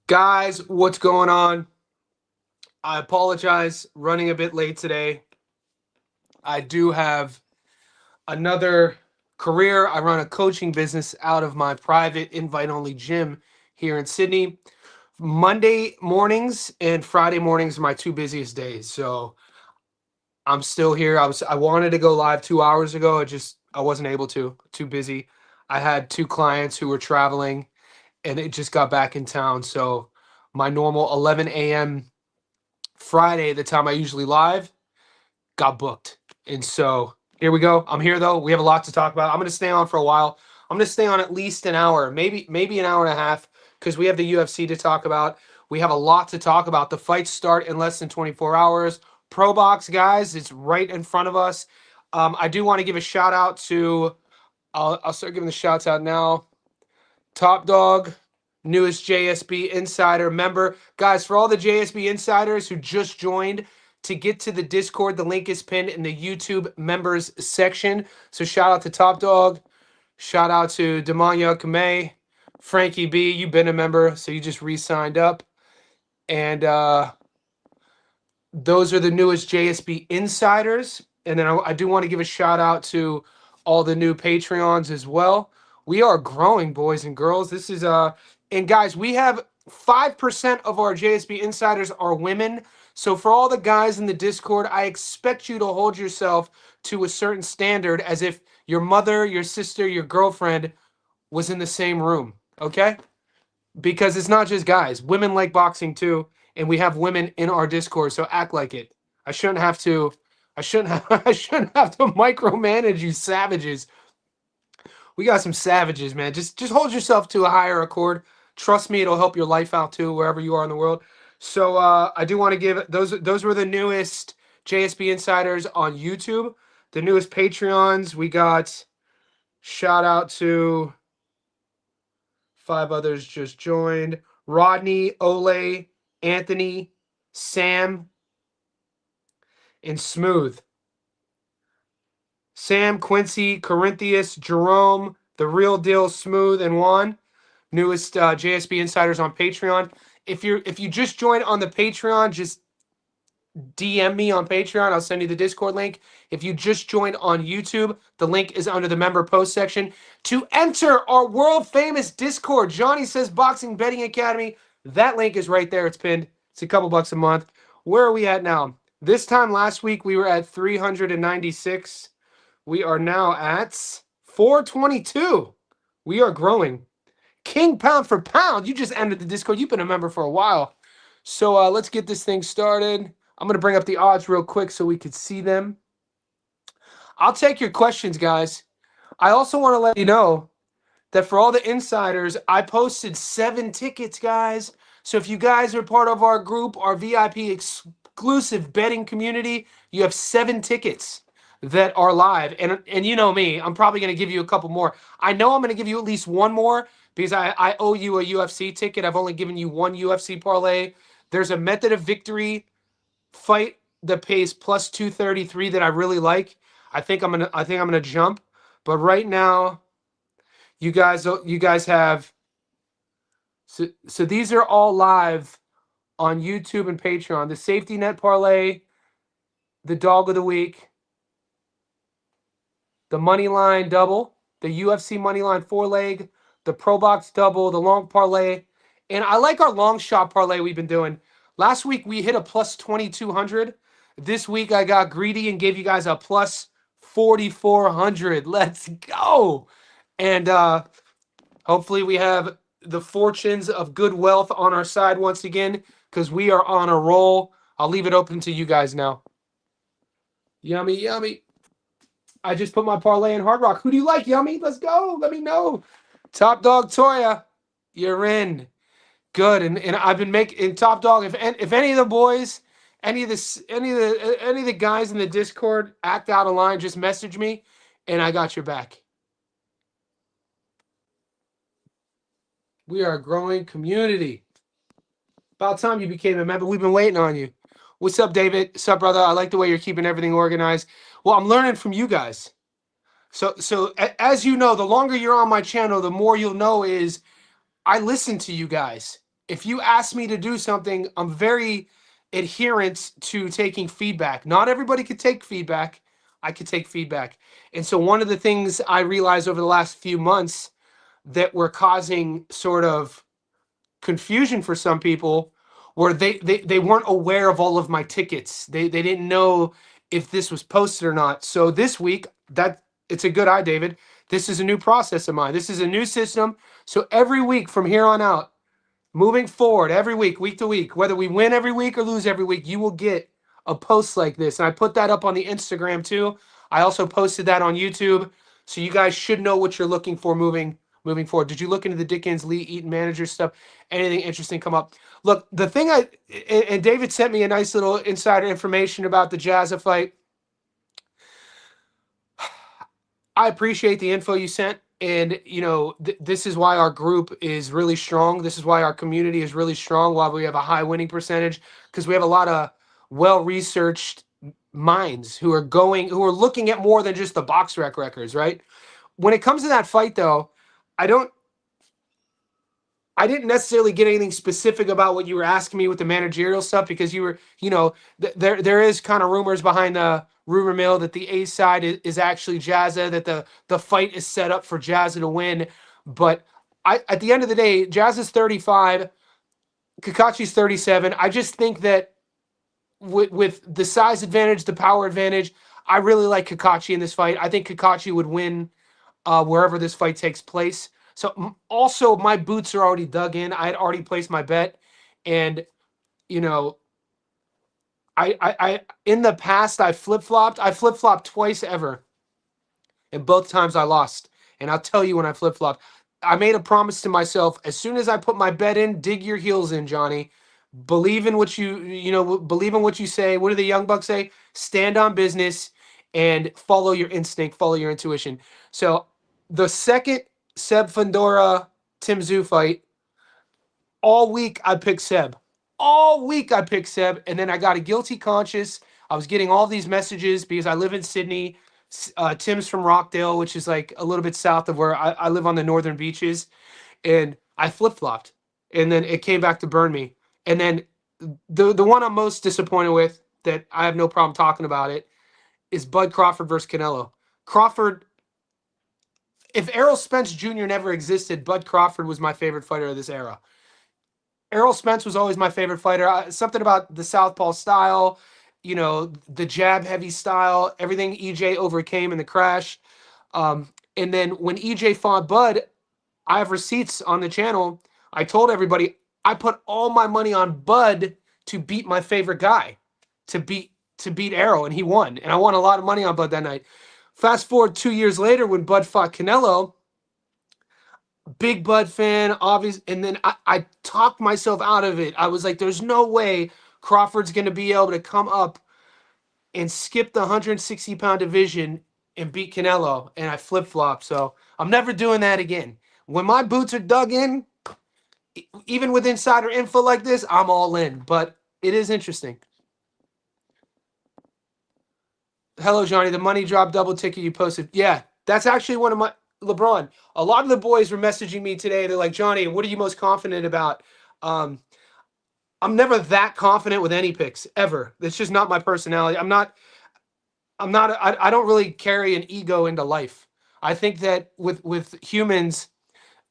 Guys, what's going on? I apologize running a bit late today. I do have another career. I run a coaching business out of my private invite only gym here in Sydney. Monday mornings and Friday mornings are my two busiest days. So I'm still here. I wanted to go live 2 hours ago. I wasn't able to. Too busy. I had two clients who were traveling and it just got back in town. So my normal 11 a.m. Friday, the time I usually live, got booked. And so here we go. I'm here though. We have a lot to talk about. I'm going to stay on for a while. I'm going to stay on at least an hour, maybe an hour and a half, because we have the UFC to talk about. We have a lot to talk about. The fights start in less than 24 hours. ProBox, guys, it's right in front of us. I do want to give a shout out to. I'll start giving the shouts out now. Top Dog, newest JSB Insider member. Guys, for all the JSB Insiders who just joined, to get to the Discord, the link is pinned in the YouTube members section. So shout out to Top Dog. Shout out to Demanya Kamei. Frankie B, you've been a member, so you just re-signed up. And those are the newest JSB Insiders. And then I do want to give a shout out to all the new Patreons as well. We are growing, boys and girls. This is and guys, we have 5% of our JSB Insiders are women. So for all the guys in the Discord, I expect you to hold yourself to a certain standard as if your mother, your sister, your girlfriend was in the same room, okay? Because it's not just guys. Women like boxing too, and we have women in our Discord, so act like it. I shouldn't have to I shouldn't have to micromanage you savages. We got some savages, man. Just hold yourself to a higher accord. Trust me, it'll help your life out too, wherever you are in the world. So I do want to give those were the newest JSB Insiders on YouTube. The newest Patreons. We got shout out to 5 others just joined. Rodney, Ole, Anthony, Sam, and Smooth. Sam, Quincy, Corinthius, Jerome, The Real Deal, Smooth, and Juan. Newest JSB Insiders on Patreon. If you just joined on the Patreon, just DM me on Patreon. I'll send you the Discord link. If you just joined on YouTube, the link is under the member post section. To enter our world famous Discord, Johnny Says Boxing Betting Academy. That link is right there. It's pinned. It's a couple bucks a month. Where are we at now? This time last week, we were at 396. We are now at 422. We are growing. King pound for pound. You just entered the Discord. You've been a member for a while. So let's get this thing started. I'm going to bring up the odds real quick so we could see them. I'll take your questions, guys. I also want to let you know that for all the insiders, I posted 7 tickets, guys. So if you guys are part of our group, our VIP exclusive betting community, you have 7 tickets that are live. And you know me, I'm probably going to give you a couple more. I know I'm going to give you at least one more because I owe you a UFC ticket. I've only given you one UFC parlay. There's a Method of Victory fight that pays plus 233 that I really like. I think I'm gonna jump. But right now, you guys have so these are all live on YouTube and Patreon. The Safety Net parlay, the Dog of the Week, the Money Line double, the UFC Money Line 4-leg, the ProBox double, the long parlay, and I like our long shot parlay we've been doing. Last week we hit a plus 2,200. This week I got greedy and gave you guys a plus 4,400. Let's go. And hopefully we have the fortunes of good wealth on our side once again because we are on a roll. I'll leave it open to you guys now. Yummy, yummy. I just put my parlay in Hard Rock. Who do you like, Yummy? Let's go. Let me know. Top Dog Toya, you're in. Good, and I've been making Top Dog. If any of the boys, any of the guys in the Discord act out of line, just message me, and I got your back. We are a growing community. About time you became a member. We've been waiting on you. What's up, David? What's up, brother? I like the way you're keeping everything organized. Well, I'm learning from you guys. So as you know, the longer you're on my channel, the more you'll know is I listen to you guys. if you ask me to do something, I'm very adherent to taking feedback. Not everybody could take feedback. I could take feedback. And so one of the things I realized over the last few months that were causing sort of confusion for some people where they weren't aware of all of my tickets. They didn't know if this was posted or not. So this week, that it's a good eye, David. This is a new process of mine. This is a new system. So every week from here on out, moving forward, every week to week, whether we win every week or lose every week, you will get a post like this. And I put that up on the Instagram too. I also posted that on YouTube. So you guys should know what you're looking for moving forward. Did you look into the Dickens Lee Eaton manager stuff? Anything interesting come up? Look, the thing and David sent me a nice little insider information about the Jazza fight. I appreciate the info you sent. And, you know, this is why our group is really strong. This is why our community is really strong, why we have a high winning percentage, because we have a lot of well-researched minds who are looking at more than just the box rec records, right? When it comes to that fight, though, I don't I didn't necessarily get anything specific about what you were asking me with the managerial stuff because you were, you know, there is kind of rumors behind the rumor mill that the A side is actually Jazza, that the fight is set up for Jazza to win. But at the end of the day, Jazza's 35, Kakachi's 37. I just think that with the size advantage, the power advantage, I really like Kakachi in this fight. I think Kakachi would win wherever this fight takes place. So also my boots are already dug in. I had already placed my bet, and you know, I in the past I flip flopped. I flip flopped twice ever, and both times I lost. And I'll tell you when I flip flopped. I made a promise to myself: as soon as I put my bet in, dig your heels in, Johnny. Believe in what believe in what you say. What do the young bucks say? Stand on business and follow your instinct, follow your intuition. So the second Seb Fandora Tim Zoo fight, all week I picked Seb. All week I picked Seb, and then I got a guilty conscience. I was getting all these messages because I live in Sydney. Tim's from Rockdale, which is like a little bit south of where I live on the northern beaches, and I flip flopped, and then it came back to burn me. And then the one I'm most disappointed with, that I have no problem talking about it, is Bud Crawford versus Canelo. Crawford, if Errol Spence Jr. never existed, Bud Crawford was my favorite fighter of this era. Errol Spence was always my favorite fighter. Something about the southpaw style, you know, the jab heavy style, everything EJ overcame in the crash. And then when EJ fought Bud, I have receipts on the channel. I told everybody I put all my money on Bud to beat my favorite guy, to beat Errol, and he won. And I won a lot of money on Bud that night. Fast forward 2 years later when Bud fought Canelo, big Bud fan, obvious. And then I talked myself out of it. I was like, there's no way Crawford's going to be able to come up and skip the 160-pound division and beat Canelo. And I flip-flopped. So I'm never doing that again. When my boots are dug in, even with insider info like this, I'm all in. But it is interesting. Hello, Johnny. The money drop double ticket you posted. Yeah, that's actually one of my LeBron. A lot of the boys were messaging me today. They're like, Johnny, what are you most confident about? I'm never that confident with any picks ever. It's just not my personality. I don't really carry an ego into life. I think that with humans,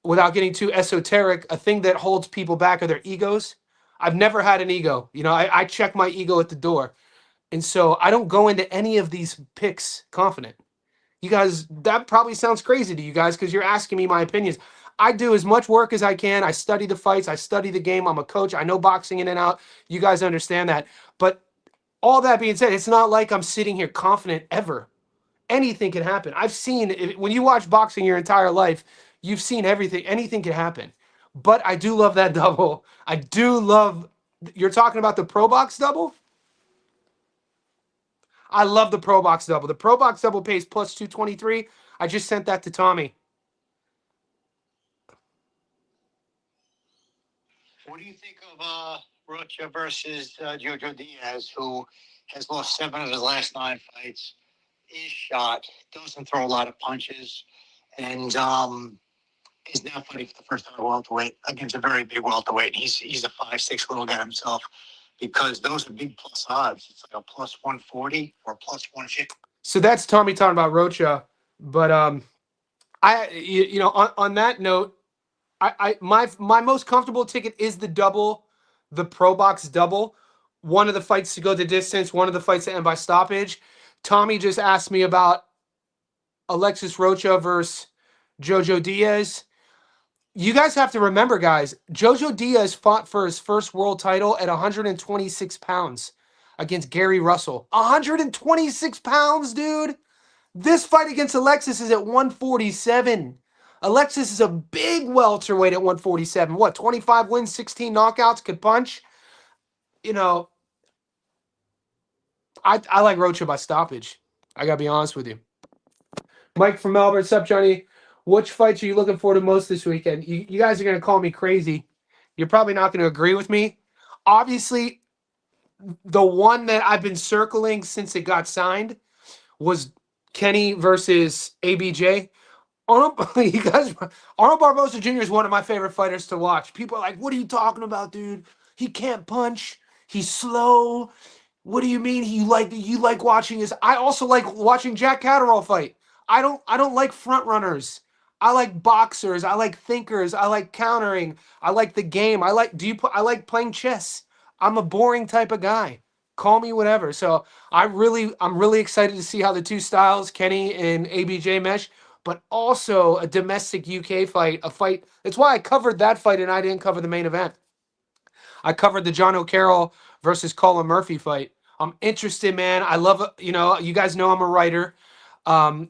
without getting too esoteric, a thing that holds people back are their egos. I've never had an ego. You know, I check my ego at the door. And so I don't go into any of these picks confident. You guys, that probably sounds crazy to you guys because you're asking me my opinions. I do as much work as I can. I study the fights. I study the game. I'm a coach. I know boxing in and out. You guys understand that. But all that being said, it's not like I'm sitting here confident ever. Anything can happen. I've seen, when you watch boxing your entire life, you've seen everything. Anything can happen. But I do love that double. I do love, you're talking about the ProBox double? I love the ProBox double. The ProBox double pays plus 223. I just sent that to Tommy. What do you think of Rocha versus Jojo Diaz, who has lost 7 of his last 9 fights, is shot, doesn't throw a lot of punches, and He's now fighting for the first time at welterweight against a very big welterweight. He's a 5'6" little guy himself. Because those are big plus odds. It's like a plus 140 or plus 150. So that's Tommy talking about Rocha. But on that note, my most comfortable ticket is the double, the ProBox double. One of the fights to go the distance, one of the fights to end by stoppage. Tommy just asked me about Alexis Rocha versus Jojo Diaz. You guys have to remember, guys, Jojo Diaz fought for his first world title at 126 pounds against Gary Russell. 126 pounds, dude. This fight against Alexis is at 147. Alexis is a big welterweight at 147. What, 25 wins, 16 knockouts, could punch? You know, I like Rocha by stoppage. I got to be honest with you. Mike from Melbourne. What's up, Johnny? Which fights are you looking forward to most this weekend? You guys are going to call me crazy. You're probably not going to agree with me. Obviously, the one that I've been circling since it got signed was Kenny versus ABJ. Arnold Barboza Jr. is one of my favorite fighters to watch. People are like, "What are you talking about, dude? He can't punch. He's slow. What do you mean you like watching his?" I also like watching Jack Catterall fight. I don't like front runners. I like boxers. I like thinkers. I like countering. I like the game. I like playing chess. I'm a boring type of guy. Call me whatever. So I'm really excited to see how the two styles, Kenny and ABJ, mesh. But also a domestic UK fight, a fight. That's why I covered that fight and I didn't cover the main event. I covered the John O'Carroll versus Colin Murphy fight. I'm interested, man. I love, you guys know I'm a writer. And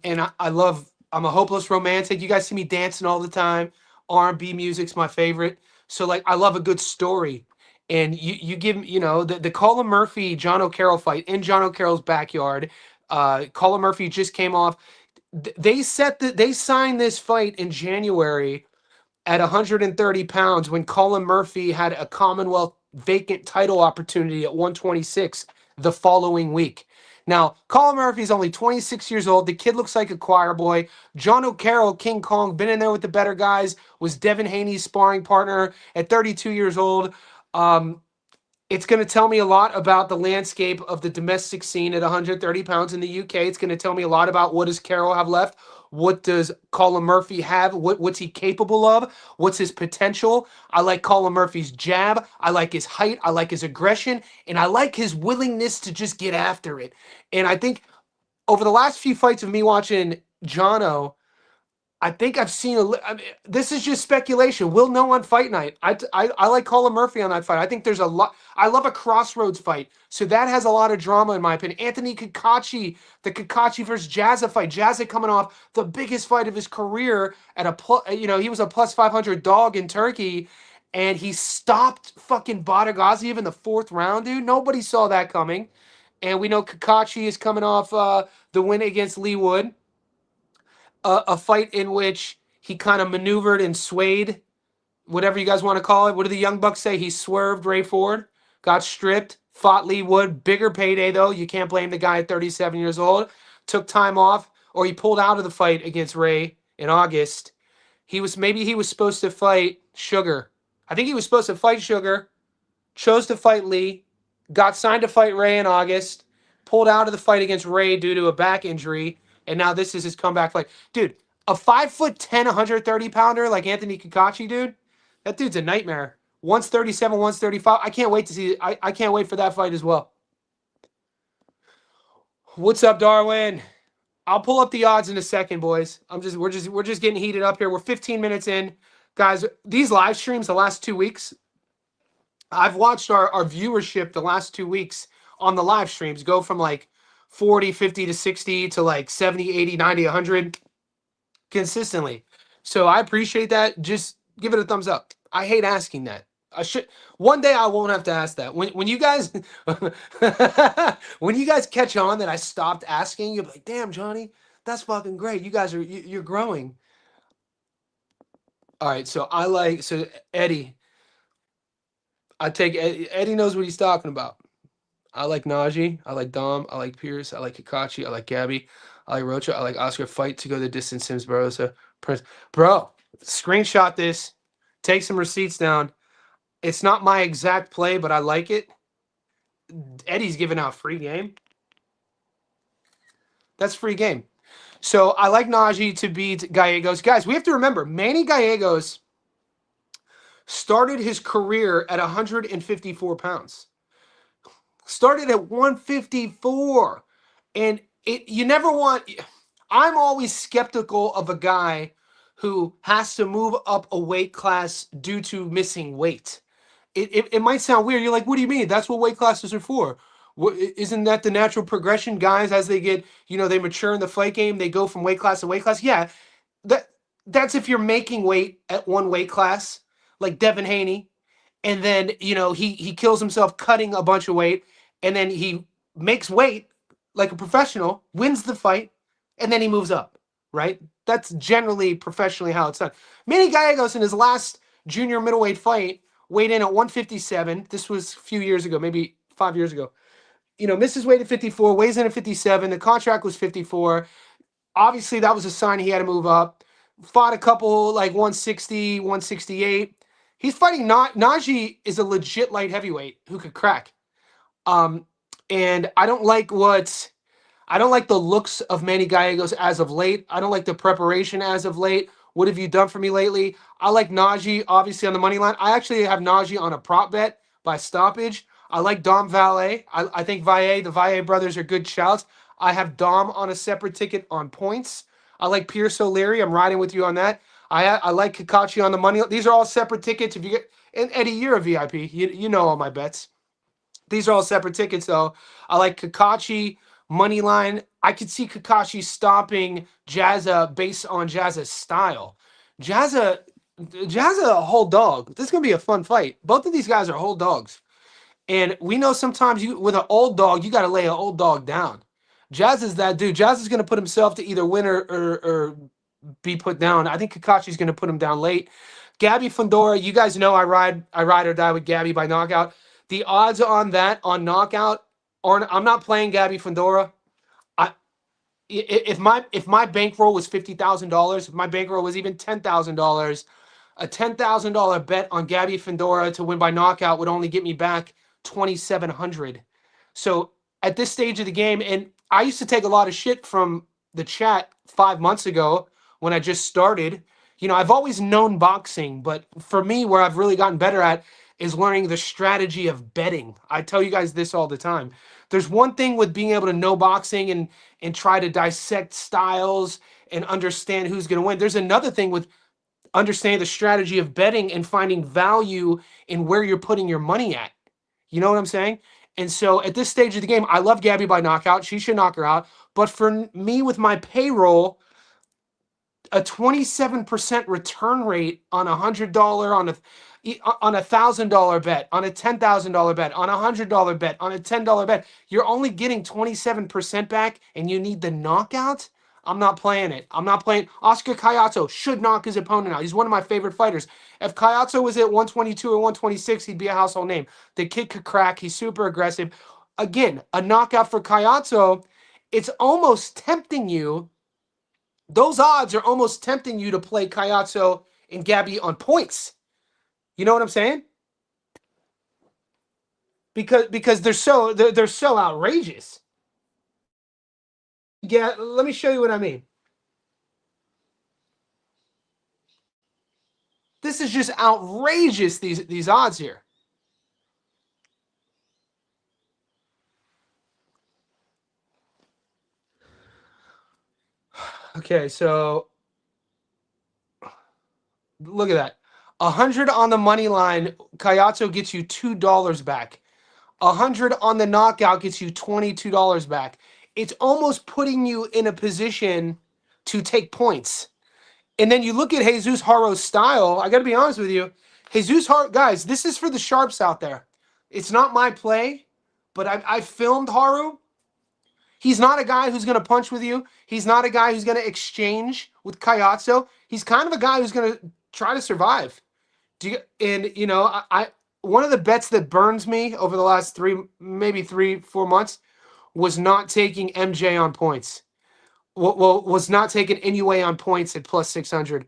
I'm a hopeless romantic. You guys see me dancing all the time. R&B music's my favorite. So like, I love a good story. And you give, the Colin Murphy, John O'Carroll fight in John O'Carroll's backyard. Colin Murphy just came off. They signed this fight in January at 130 pounds when Colin Murphy had a Commonwealth vacant title opportunity at 126 the following week. Now, Colin Murphy's only 26 years old. The kid looks like a choir boy. John O'Carroll, King Kong, been in there with the better guys, was Devin Haney's sparring partner at 32 years old. It's going to tell me a lot about the landscape of the domestic scene at 130 pounds in the UK. It's going to tell me a lot about what does Carroll have left. What does Colin Murphy have? What's he capable of? What's his potential? I like Colin Murphy's jab. I like his height. I like his aggression. And I like his willingness to just get after it. And I think over the last few fights of me watching Jono, I think I've seen this is just speculation. We'll know on fight night. I like Colin Murphy on that fight. I think there's a lot. I love a crossroads fight, so that has a lot of drama in my opinion. Anthony Kakachi, the Kakachi versus Jazza fight. Jazza coming off the biggest fight of his career at he was a plus 500 dog in Turkey, and he stopped fucking Badagaziev in the fourth round, dude. Nobody saw that coming, and we know Kakachi is coming off the win against Lee Wood. A fight in which he kind of maneuvered and swayed, whatever you guys want to call it. What do the Young Bucks say? He swerved Ray Ford, got stripped, fought Lee Wood. Bigger payday, though. You can't blame the guy at 37 years old. Took time off, or he pulled out of the fight against Ray in August. Maybe he was supposed to fight Sugar. I think he was supposed to fight Sugar, chose to fight Lee, got signed to fight Ray in August, pulled out of the fight against Ray due to a back injury, and now this is his comeback fight. Dude, a 5'10", 130 pounder like Anthony Kakachi, dude, that dude's a nightmare. 137, 135. I can't wait to see. I can't wait for that fight as well. What's up, Darwin? I'll pull up the odds in a second, boys. We're just getting heated up here. We're 15 minutes in, guys. These live streams the last 2 weeks, I've watched our viewership the last 2 weeks on the live streams go from like 40, 50 to 60 to like 70, 80, 90, 100 consistently. So I appreciate that. Just give it a thumbs up. I hate asking that. One day I won't have to ask that. When you guys when you guys catch on that I stopped asking, you'll be like, "Damn, Johnny, that's fucking great. You guys you're growing." All right, so Eddie. Eddie knows what he's talking about. I like Najee. I like Dom. I like Pierce. I like Kakachi. I like Gabby. I like Rocha. I like Oscar. Fight to go the distance. Sims Barboza. Prince. Bro, Screenshot this. Take some receipts down. It's not my exact play, but I like it. Eddie's giving out free game. That's free game. So I like Najee to beat Gallegos. Guys, we have to remember, Manny Gallegos started his career at 154 pounds. Started at 154. And you never want. I'm always skeptical of a guy who has to move up a weight class due to missing weight. It might sound weird. You're like, what do you mean? That's what weight classes are for. Isn't that the natural progression? Guys, as they get, they mature in the fight game, they go from weight class to weight class. Yeah, that's if you're making weight at one weight class, like Devin Haney, and then he kills himself cutting a bunch of weight, and then he makes weight like a professional, wins the fight, and then he moves up. Right? That's generally professionally how it's done. Manny Gallegos in his last junior middleweight fight weighed in at 157. This was a few years ago, maybe 5 years ago. Misses weight at 54, weighs in at 57. The contract was 54. Obviously, that was a sign he had to move up. Fought a couple like 160, 168. He's fighting Najee is a legit light heavyweight who could crack. And I don't like the looks of Manny Gallegos as of late. I don't like the preparation as of late. What have you done for me lately? I like Najee, obviously, on the money line. I actually have Najee on a prop bet by stoppage. I like Dom Valle. I think the Valle brothers are good shouts. I have Dom on a separate ticket on points. I like Pierce O'Leary. I'm riding with you on that. I like Kakachi on the money. These are all separate tickets. If you get, and Eddie, you're a VIP. You know all my bets. These are all separate tickets, though. I like Kakachi money line. I could see Kakashi stopping Jazza based on Jazza's style. Jazza a whole dog. This is gonna be a fun fight. Both of these guys are whole dogs, and we know sometimes with an old dog you got to lay an old dog down. Jazz is that dude. Jazz is gonna put himself to either win or be put down. I think Kakashi's gonna put him down late. Gabby Fundora, you guys know I ride or die with Gabby by knockout. The odds on that on knockout aren't. I'm not playing Gabby Fundora. If my bankroll was $50,000, if my bankroll was even $10,000, a $10,000 bet on Gabby Fundora to win by knockout would only get me back 2,700. So at this stage of the game, and I used to take a lot of shit from the chat 5 months ago when I just started. I've always known boxing, but for me, where I've really gotten better at is learning the strategy of betting. I tell you guys this all the time. There's one thing with being able to know boxing and try to dissect styles and understand who's going to win. There's another thing with understanding the strategy of betting and finding value in where you're putting your money at. You know what I'm saying? And so at this stage of the game, I love Gabby by knockout. She should knock her out. But for me, with my payroll, a 27% return rate on $100 on a $1,000 bet, on a $10,000 bet, on a $100 bet, on a $10 bet, you're only getting 27% back, and you need the knockout. I'm not playing it. I'm not playing. Oscar Caiazzo should knock his opponent out. He's one of my favorite fighters. If Caiazzo was at 122 or 126, he'd be a household name. The kid could crack. He's super aggressive. Again, a knockout for Caiazzo, it's almost tempting you. Those odds are almost tempting you to play Caiazzo and Gabby on points. You know what I'm saying? Because they're so outrageous. Yeah, let me show you what I mean. This is just outrageous, these odds here. Okay, so look at that. 100 on the money line, Caiazzo gets you $2 back. 100 on the knockout gets you $22 back. It's almost putting you in a position to take points. And then you look at Jesus Haro's style. I got to be honest with you. Jesus Haro, guys, this is for the sharps out there. It's not my play, but I filmed Haru. He's not a guy who's going to punch with you. He's not a guy who's going to exchange with He's kind of a guy who's going to try to survive. I one of the bets that burns me over the last 3-4 months was not taking MJ on points. Well, was not taking NUA on points at plus 600.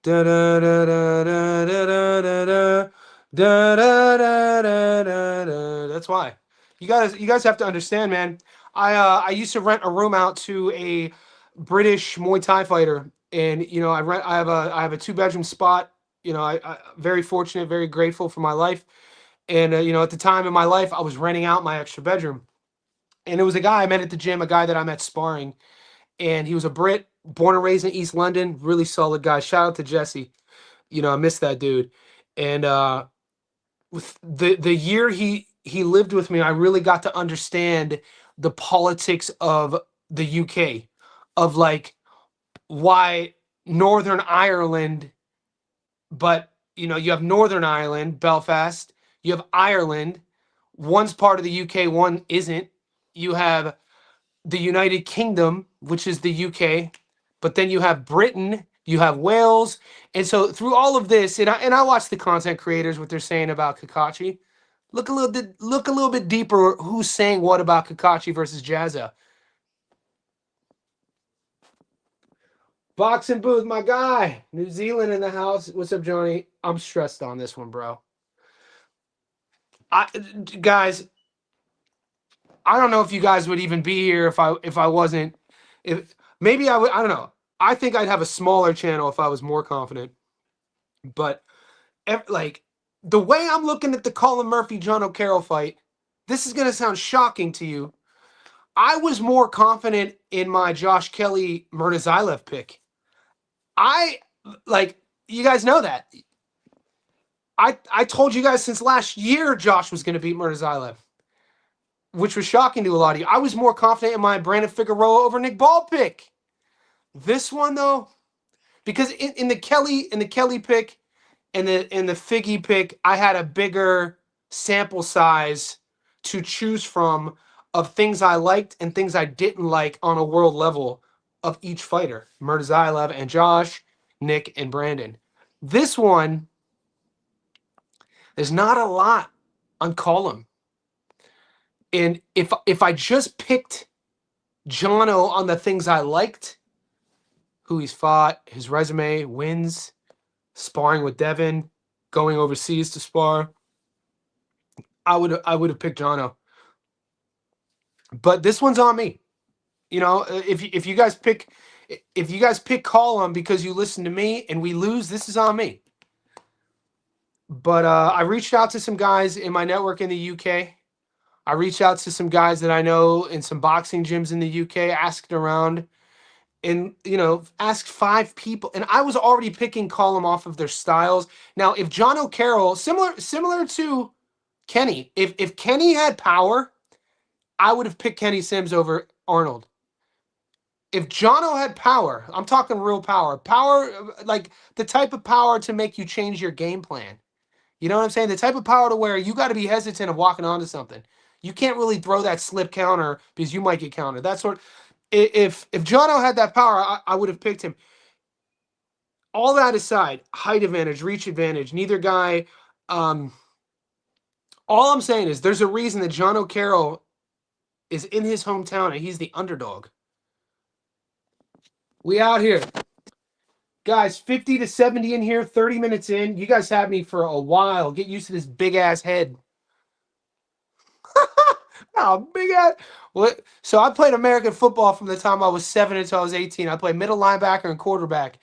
Da da da da da da da da da da da da da da. That's why. You guys have to understand, man. I used to rent a room out to a British Muay Thai fighter, and I have a 2 bedroom spot. I very fortunate, very grateful for my life, and at the time in my life, I was renting out my extra bedroom, and it was a guy I met at the gym, a guy that I met sparring, and he was a Brit, born and raised in East London, really solid guy. Shout out to Jesse. I miss that dude. And with the year he lived with me, I really got to understand the politics of the UK, of like why Northern Ireland, but you have Northern Ireland, Belfast, you have Ireland, one's part of the UK, one isn't. You have the United Kingdom, which is the UK, but then you have Britain, you have Wales, and so through all of this, and I watch the content creators what they're saying about Kakashi. Look a little bit deeper. Who's saying what about Kakashi versus Jazza? Boxing booth, my guy. New Zealand in the house. What's up, Johnny? I'm stressed on this one, bro. I guys, I don't know if you guys would even be here if I wasn't. If maybe I would. I don't know. I think I'd have a smaller channel if I was more confident. But like the way I'm looking at the Colin Murphy John O'Carroll fight, this is gonna sound shocking to you. I was more confident in my Josh Kelly Murtazaev pick. I like you guys know that. I told you guys since last year Josh was gonna beat Murtazaev, which was shocking to a lot of you. I was more confident in my Brandon Figueroa over Nick Ball pick. This one though, because in the Kelly pick and the Figgy pick, I had a bigger sample size to choose from of things I liked and things I didn't like on a world level of each fighter. Murtazaev and Josh, Nick and Brandon. This one, there's not a lot on Column. And if I just picked Jono on the things I liked, who he's fought, his resume, wins, sparring with Devin, going overseas to spar, I would have picked Jono. But this one's on me. If you guys pick Column because you listen to me and we lose, this is on me. But I reached out to some guys in my network in the UK. I reached out to some guys that I know in some boxing gyms in the UK, asked around, and asked 5 people, and I was already picking Column off of their styles. Now, if John O'Carroll, similar to Kenny, if Kenny had power, I would have picked Kenny Sims over Arnold. If Jono had power, I'm talking real power, like the type of power to make you change your game plan. You know what I'm saying? The type of power to where you got to be hesitant of walking onto something. You can't really throw that slip counter because you might get countered. That sort. If Jono had that power, I would have picked him. All that aside, height advantage, reach advantage, neither guy. All I'm saying is there's a reason that John O'Carroll is in his hometown and he's the underdog. We out here. Guys, 50 to 70 in here, 30 minutes in. You guys have me for a while. Get used to this big ass head. Oh, big ass. What? So I played American football from the time I was 7 until I was 18. I played middle linebacker and quarterback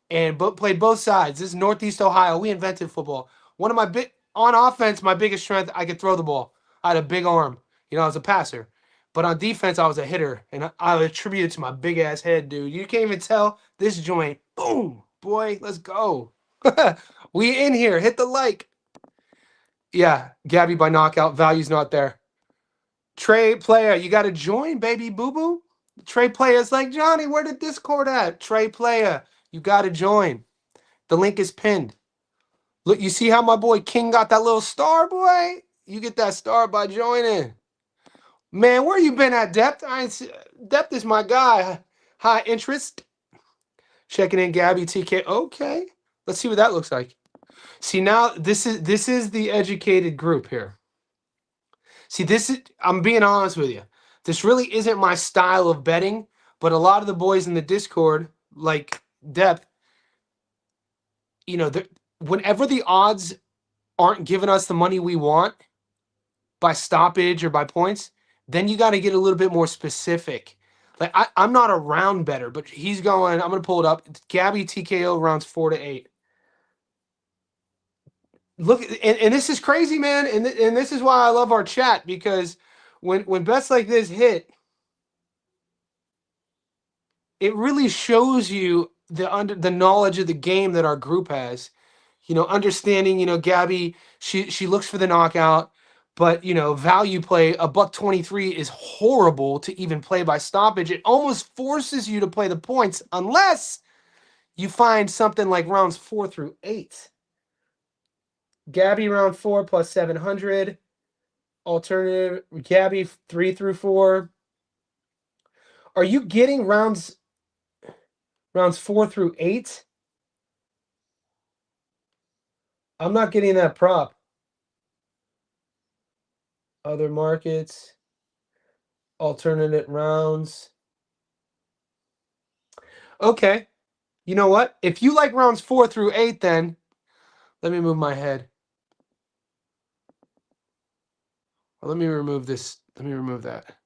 and played both sides. This is Northeast Ohio. We invented football. One of my on offense, my biggest strength, I could throw the ball. I had a big arm. I was a passer. But on defense, I was a hitter. And I attribute it to my big ass head, dude. You can't even tell this joint. Boom. Boy, let's go. We in here. Hit the like. Yeah, Gabby by knockout. Value's not there. Trey Player, you got to join, baby boo boo. Trey Player's like, Johnny, where the Discord at? Trey Player, you got to join. The link is pinned. Look, you see how my boy King got that little star, boy? You get that star by joining. Man, where you been at, Depth? Depth is my guy. High interest. Checking in, Gabby TK. Okay, let's see what that looks like. See, now this is the educated group here. See, I'm being honest with you. This really isn't my style of betting, but a lot of the boys in the Discord, like Depth, you know, whenever the odds aren't giving us the money we want by stoppage or by points, then you got to get a little bit more specific. Like I'm not a round better, but he's going. I'm gonna pull it up. Gabby TKO rounds 4 to 8. Look, and this is crazy, man. And this is why I love our chat, because when bets like this hit, it really shows you the knowledge of the game that our group has. You know, understanding. You know, Gabby, she looks for the knockout, but you know, value play a $1.23 is horrible to even play by stoppage. It almost forces you to play the points unless you find something like rounds 4 through 8. Gabby round 4 plus 700. Alternative Gabby 3 through 4. Are you getting rounds 4 through 8? I'm not getting that prop. Other markets, alternate rounds. Okay. You know what? If you like rounds 4 through 8, then let me move my head. Or let me remove this. Let me remove that.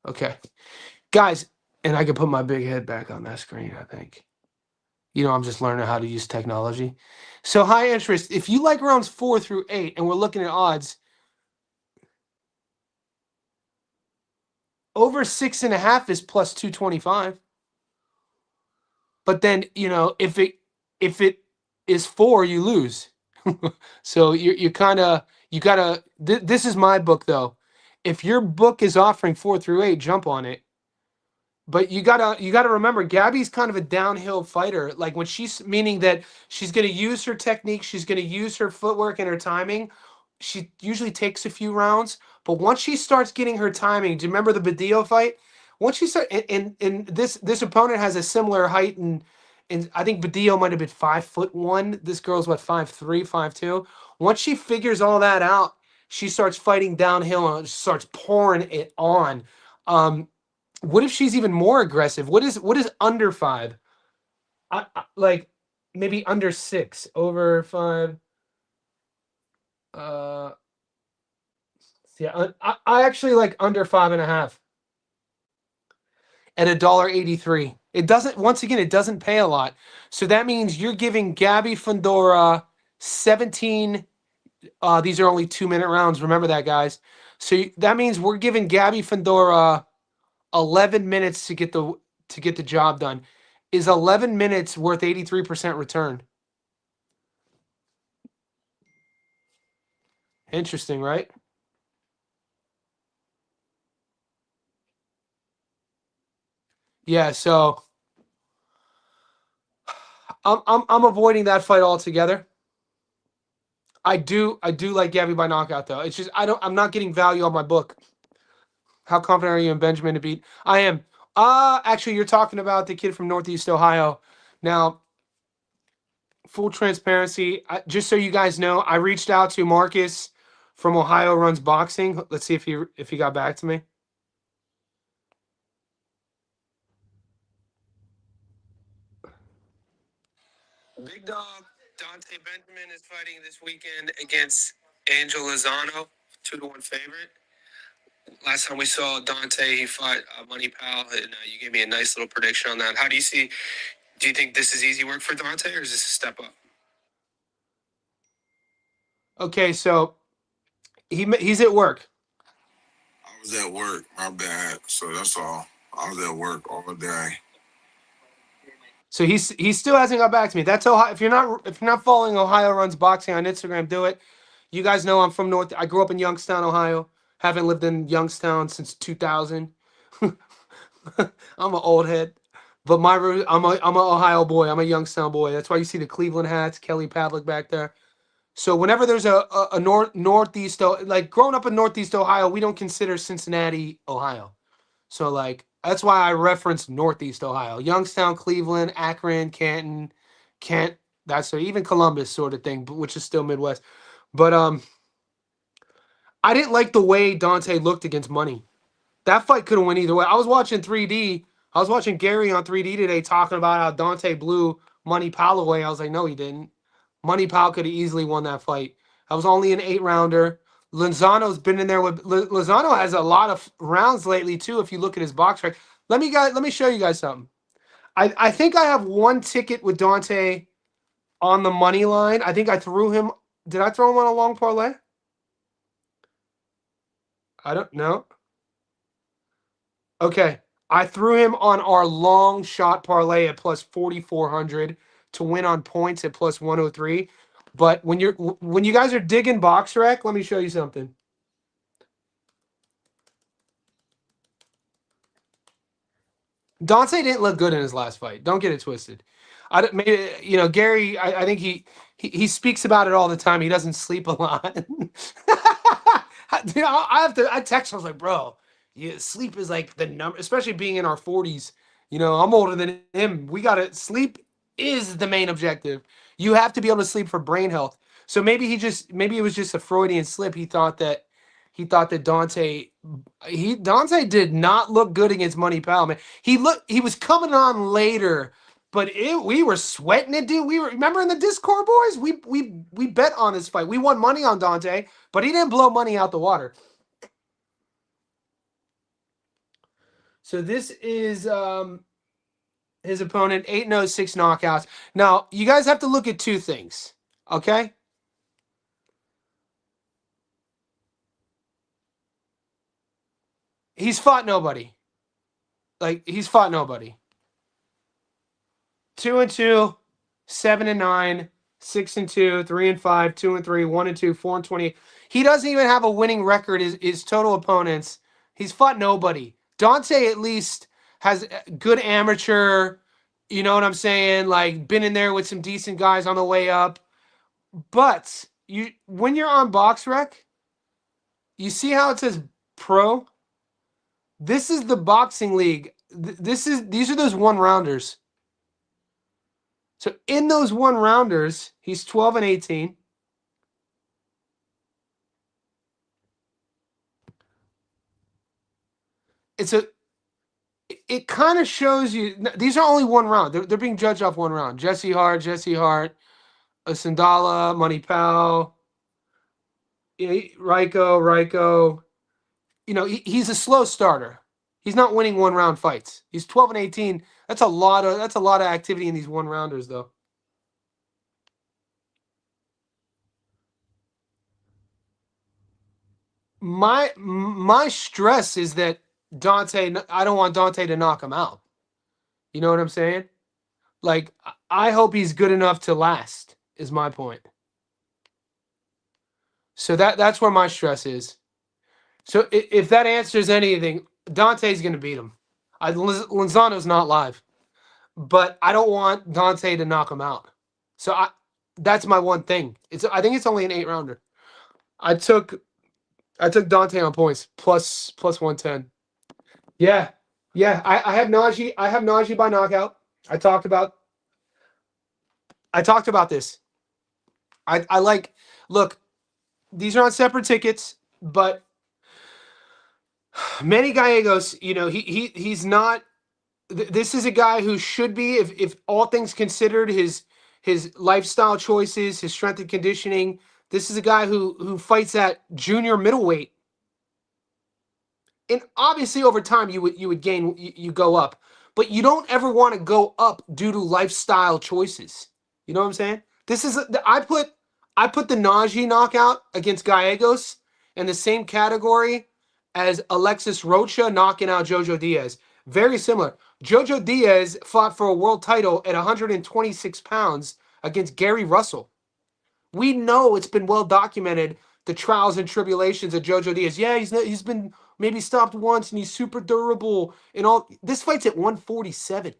Okay. Guys, and I can put my big head back on that screen, I think. You know, I'm just learning how to use technology. So high interest, if you like rounds 4 through 8 and we're looking at odds, over 6.5 is plus 225. But then, you know, if it is 4, you lose. So you kind of you gotta. This is my book though. If your book is offering 4 through 8, jump on it. But you gotta remember, Gabby's kind of a downhill fighter. Like when she's meaning that she's gonna use her technique, she's gonna use her footwork and her timing. She usually takes a few rounds, but once she starts getting her timing, do you remember the Badillo fight? Once she start, and this opponent has a similar height, and I think Badillo might have been 5'1". This girl's what, 5'3", 5'2". Once she figures all that out, she starts fighting downhill and starts pouring it on. What if she's even more aggressive? What is under 5? Like maybe under 6, over 5. Uh, yeah, I actually like under 5.5 at $1.83. It doesn't. Once again, it doesn't pay a lot. So that means you're giving Gabby Fundora 17. These are only 2-minute rounds. Remember that, guys. So that means we're giving Gabby Fundora 11 minutes to get the job done. Is 11 minutes worth 83% return? Interesting, right? Yeah, so I'm avoiding that fight altogether. I do like Gabby by knockout though. It's just I'm not getting value on my book. How confident are you in Benjamin to beat? I am. Actually, you're talking about the kid from Northeast Ohio. Now, full transparency, just so you guys know, I reached out to Marcus from Ohio Runs Boxing. Let's see if he got back to me. Big dog Dante Benjamin is fighting this weekend against Angel Lozano, 2-1 favorite. Last time we saw Dante, he fought Money Pal, and you gave me a nice little prediction on that. How do you see? Do you think this is easy work for Dante, or is this a step up? Okay, so he's at work. I was at work, my bad. So that's all. I was at work all day. So he still hasn't got back to me. That's Ohio. If you're not following Ohio Runs Boxing on Instagram, do it. You guys know I'm from North. I grew up in Youngstown, Ohio. Haven't lived in Youngstown since 2000. I'm an old head, but I'm a Ohio boy. I'm a Youngstown boy. That's why you see the Cleveland hats, Kelly Pavlik back there. So whenever there's a northeast, like growing up in Northeast Ohio, we don't consider Cincinnati, Ohio. So like that's why I reference Northeast Ohio, Youngstown, Cleveland, Akron, Canton, Kent. That's even Columbus sort of thing, which is still Midwest. But I didn't like the way Dante looked against Money. That fight could have went either way. I was watching 3D. I was watching Gary on 3D today talking about how Dante blew Money Pal away. I was like, no, he didn't. Money Pal could have easily won that fight. I was only an 8-rounder. Lozano's been in there with Lozano has a lot of rounds lately too. If you look at his box track, let me show you guys something. I think I have one ticket with Dante on the money line. I think I threw him. Did I throw him on a long parlay? I don't know. Okay. I threw him on our long shot parlay at plus 4,400 to win on points at plus 103. But when you guys are digging box rec, let me show you something. Dante didn't look good in his last fight. Don't get it twisted. I don't, maybe Gary. I think he speaks about it all the time. He doesn't sleep a lot. I text him. I was like, bro, sleep is like the number, especially being in our 40s. I'm older than him. We gotta sleep is the main objective. You have to be able to sleep for brain health. So maybe it was just a Freudian slip. He thought that Dante did not look good against Money Pal, man. He was coming on later, but we were sweating it, dude. Remember in the Discord, boys? We bet on this fight. We won money on Dante, but he didn't blow money out the water. So this is his opponent, 8-0, 6 knockouts. Now, you guys have to look at two things, okay? He's fought nobody. He's fought nobody. 2-2, 7-9, 6-2, 3-5, 2-3, 1-2, 4-20. He doesn't even have a winning record. His total opponents. He's fought nobody. Dante at least has good amateur. You know what I'm saying? Been in there with some decent guys on the way up. But when you're on BoxRec, you see how it says pro. This is the boxing league. These are those 1-rounders. So in those 1-rounders, he's 12-18. It kind of shows you these are only 1 round. They're being judged off 1 round. Jesse Hart, Sandala, Money Pal, Ryko. He's a slow starter. He's not winning 1-round fights. He's 12-18. That's a lot of activity in these 1-rounders, though. My stress is that Dante. I don't want Dante to knock him out. You know what I'm saying? I hope he's good enough to last. Is my point. So that's where my stress is. So if that answers anything, Dante's going to beat him. Lozano's not live, but I don't want Dante to knock him out. So that's my one thing. I think it's only an 8-rounder. I took Dante on points plus 110. Yeah. I have Najee. I have Najee by knockout. I talked about this. I like. Look, these are on separate tickets, but Manny Gallegos, he's not. This is a guy who should be, if all things considered, his lifestyle choices, his strength and conditioning. This is a guy who fights at junior middleweight, and obviously over time you would gain, you go up, but you don't ever want to go up due to lifestyle choices. You know what I'm saying? This is I put the Najee knockout against Gallegos in the same category as Alexis Rocha knocking out Jojo Diaz. Very similar. Jojo Diaz fought for a world title at 126 pounds against Gary Russell. We know it's been well documented, the trials and tribulations of Jojo Diaz. Yeah, he's been maybe stopped once and he's super durable and all. This fight's at 147.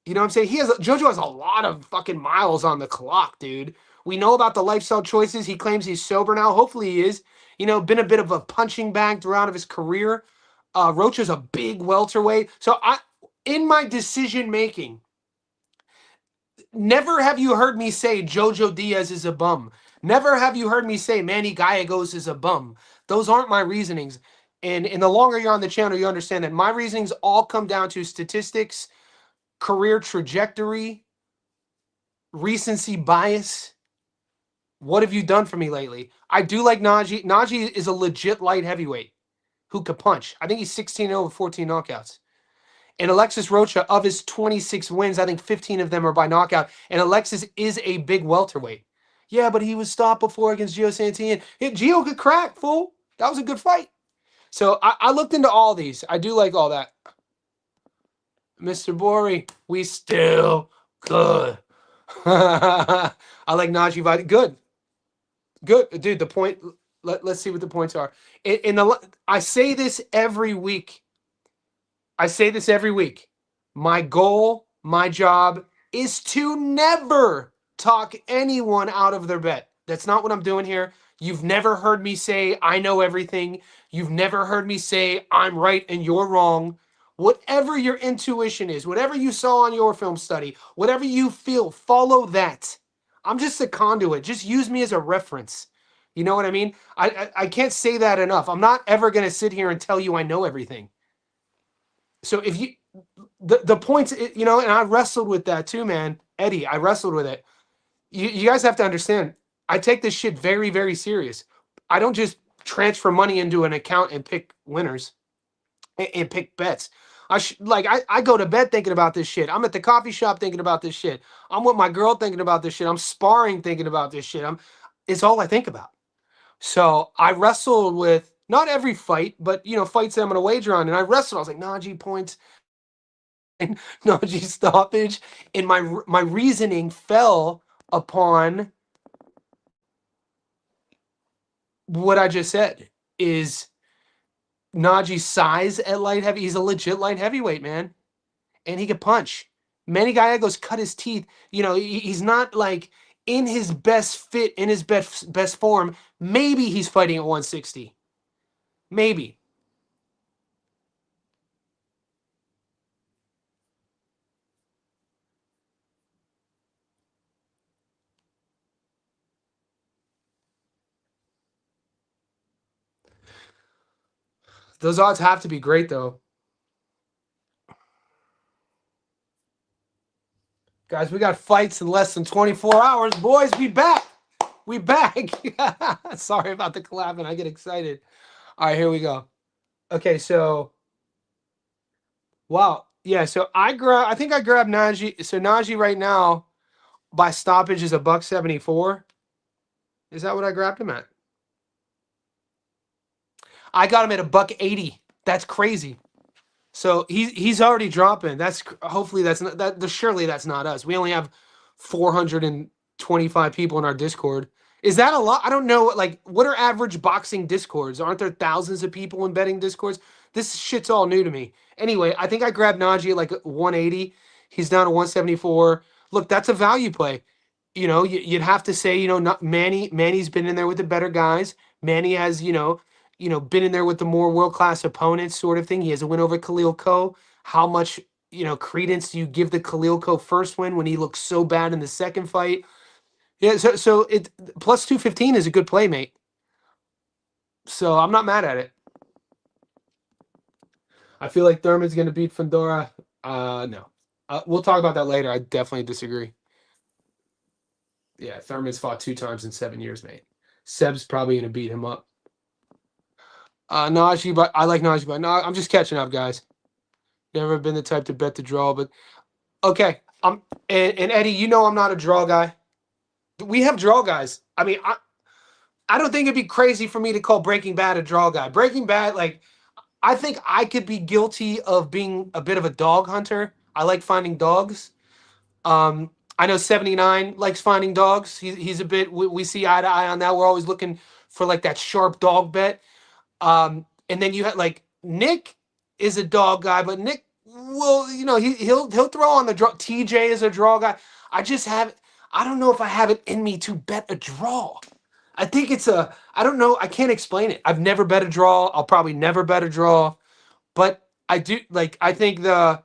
You know what I'm saying? Jojo has a lot of fucking miles on the clock, dude. We know about the lifestyle choices. He claims he's sober now. Hopefully he is. Been a bit of a punching bag throughout of his career. Rocha's a big welterweight. So in my decision making, never have you heard me say Jojo Diaz is a bum. Never have you heard me say Manny Gallegos is a bum. Those aren't my reasonings. And the longer you're on the channel, you understand that my reasonings all come down to statistics, career trajectory, recency bias. What have you done for me lately? I do like Najee. Najee is a legit light heavyweight who could punch. I think he's 16-0 with 14 knockouts. And Alexis Rocha, of his 26 wins, I think 15 of them are by knockout. And Alexis is a big welterweight. Yeah, but he was stopped before against Gio Santillán. Gio could crack, fool. That was a good fight. So I looked into all these. I do like all that. Mr. Bori, we still good. I like Najee Vadi. Good. Dude, the point, let's see what the points are. I say this every week. My goal, my job is to never talk anyone out of their bet. That's not what I'm doing here. You've never heard me say I know everything. You've never heard me say I'm right and you're wrong. Whatever your intuition is, whatever you saw on your film study, whatever you feel, follow that. I'm just a conduit. Just use me as a reference. You know what I mean? I can't say that enough. I'm not ever going to sit here and tell you I know everything. So if you the points, and I wrestled with that too, man. Eddie, I wrestled with it. You guys have to understand, I take this shit very, very serious. I don't just transfer money into an account and pick winners and pick bets. I go to bed thinking about this shit. I'm at the coffee shop thinking about this shit. I'm with my girl thinking about this shit. I'm sparring thinking about this shit. It's all I think about. So I wrestled with not every fight, but fights that I'm gonna wager on. And I wrestled. I was like, Najee points, Najee stoppage, and my reasoning fell upon what I just said. Is Najee's size at light heavy? He's a legit light heavyweight, man, and he can punch. Manny Gallegos cut his teeth. He's not like in his best fit, in his best form. Maybe he's fighting at 160. Maybe. Those odds have to be great, though. Guys, we got fights in less than 24 hours. Boys, we back. We back. Sorry about the clapping. I get excited. All right, here we go. Okay, so wow. Yeah, so I think I grabbed Najee. So Najee right now by stoppage is $174. Is that what I grabbed him at? I got him at $180. That's crazy. So he's already dropping. Hopefully that's not that. Surely that's not us. We only have 425 people in our Discord. Is that a lot? I don't know. Like, what are average boxing Discords? Aren't there thousands of people in betting Discords? This shit's all new to me. Anyway, I think I grabbed Najee at like 180. He's down to 174. Look, that's a value play. You'd have to say, not Manny. Manny's been in there with the better guys. Manny has, been in there with the more world-class opponents sort of thing. He has a win over Khalil Ko. How much, credence do you give the Khalil Ko first win when he looks so bad in the second fight? Yeah, so it plus 215 is a good play, mate. So I'm not mad at it. I feel like Thurman's going to beat Fundora. No. We'll talk about that later. I definitely disagree. Yeah, Thurman's fought 2 times in 7 years, mate. Seb's probably going to beat him up. Najee, but I like Najee, but no, I'm just catching up, guys. Never been the type to bet the draw, but okay. And Eddie, I'm not a draw guy. We have draw guys. I mean, I don't think it'd be crazy for me to call Breaking Bad a draw guy. Breaking Bad, like, I think I could be guilty of being a bit of a dog hunter. I like finding dogs. I know 79 likes finding dogs. He's a bit. We see eye to eye on that. We're always looking for like that sharp dog bet. And then you had like Nick is a dog guy, but Nick will, he'll throw on the draw. TJ is a draw guy. I don't know if I have it in me to bet a draw. I think I don't know. I can't explain it. I've never bet a draw. I'll probably never bet a draw, but I do I think the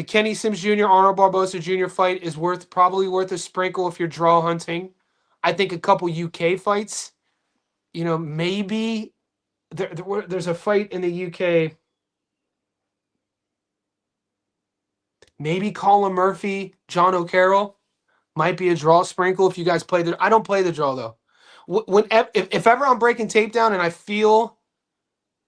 Kenny Sims Jr. Arnold Barboza Jr. fight is probably worth a sprinkle if you're draw hunting. I think a couple UK fights, maybe there's a fight in the UK. Maybe Colin Murphy, John O'Carroll might be a draw sprinkle if you guys play I don't play the draw though. If ever I'm breaking tape down and I feel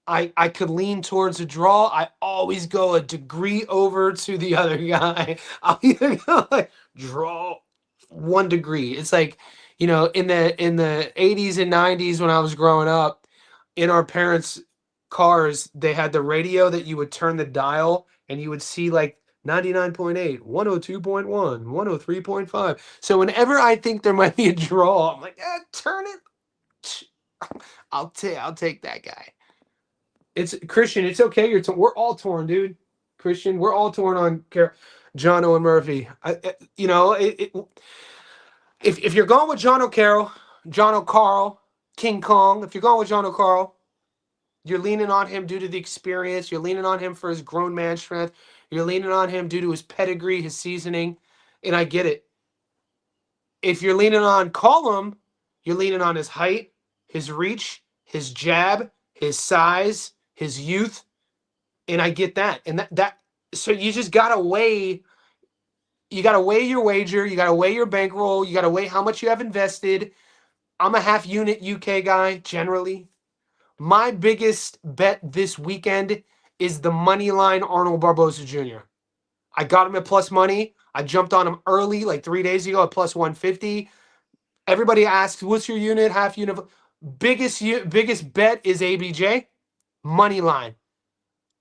I could lean towards a draw, I always go a degree over to the other guy. I'll either go like draw 1 degree. It's like, in the 80s and 90s when I was growing up, in our parents' cars, they had the radio that you would turn the dial and you would see like 99.8, 102.1, 103.5. So whenever I think there might be a draw, I'm like, turn it. I'll take that guy. It's Christian. It's okay. We're all torn, dude. Christian, we're all torn on John Owen Murphy. If you're going with John O'Carroll, John O'Carl, King Kong, if you're going with John O'Carl, you're leaning on him due to the experience. You're leaning on him for his grown man strength. You're leaning on him due to his pedigree, his seasoning, and I get it. If you're leaning on Colum, you're leaning on his height, his reach, his jab, his size, his youth, and I get that. And that so you just gotta weigh. You gotta weigh your wager. You gotta weigh your bankroll. You gotta weigh how much you have invested. I'm a half unit UK guy generally. My biggest bet this weekend is the money line Arnold Barboza Jr. I got him at plus money. I jumped on him early, like 3 days ago, at plus 150. Everybody asks, "What's your unit? Half unit?" Biggest bet is ABJ money line.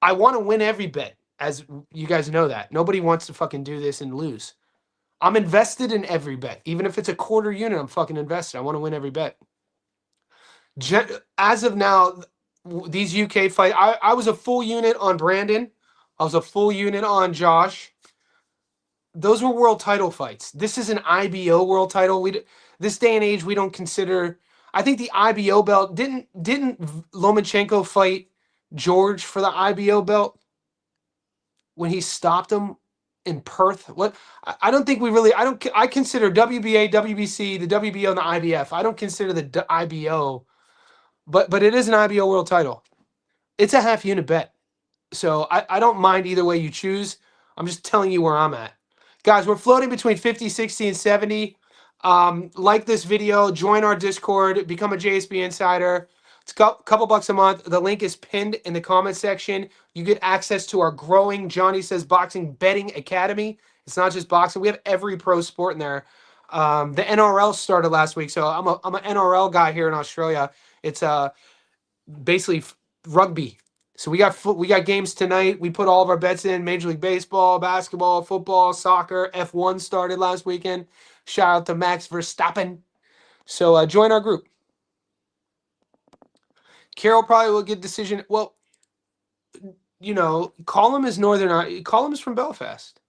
I want to win every bet, as you guys know that. Nobody wants to fucking do this and lose. I'm invested in every bet. Even if it's a quarter unit, I'm fucking invested. I want to win every bet. As of now, these UK fights, I was a full unit on Brandon. I was a full unit on Josh. Those were world title fights. This is an IBO world title. This day and age, we don't consider. I think the IBO belt didn't Lomachenko fight George for the IBO belt when he stopped him in Perth? What? I don't think we really. I consider WBA, WBC, the WBO, and the IBF. I don't consider the IBO, but it is an IBO world title. It's a half unit bet, so I don't mind either way you choose. I'm just telling you where I'm at. Guys, we're floating between 50, 60, and 70. Like this video, join our Discord, become a JSB Insider. It's a couple bucks a month. The link is pinned in the comment section. You get access to our growing Johnny Says Boxing Betting Academy. It's not just boxing. We have every pro sport in there. The NRL started last week, so I'm an NRL guy here in Australia. It's basically rugby. So we got games tonight. We put all of our bets in: Major League Baseball, basketball, football, soccer. F1 started last weekend. Shout out to Max Verstappen. So join our group. Carroll probably will get decision. Well, Colum is Colum is from Belfast.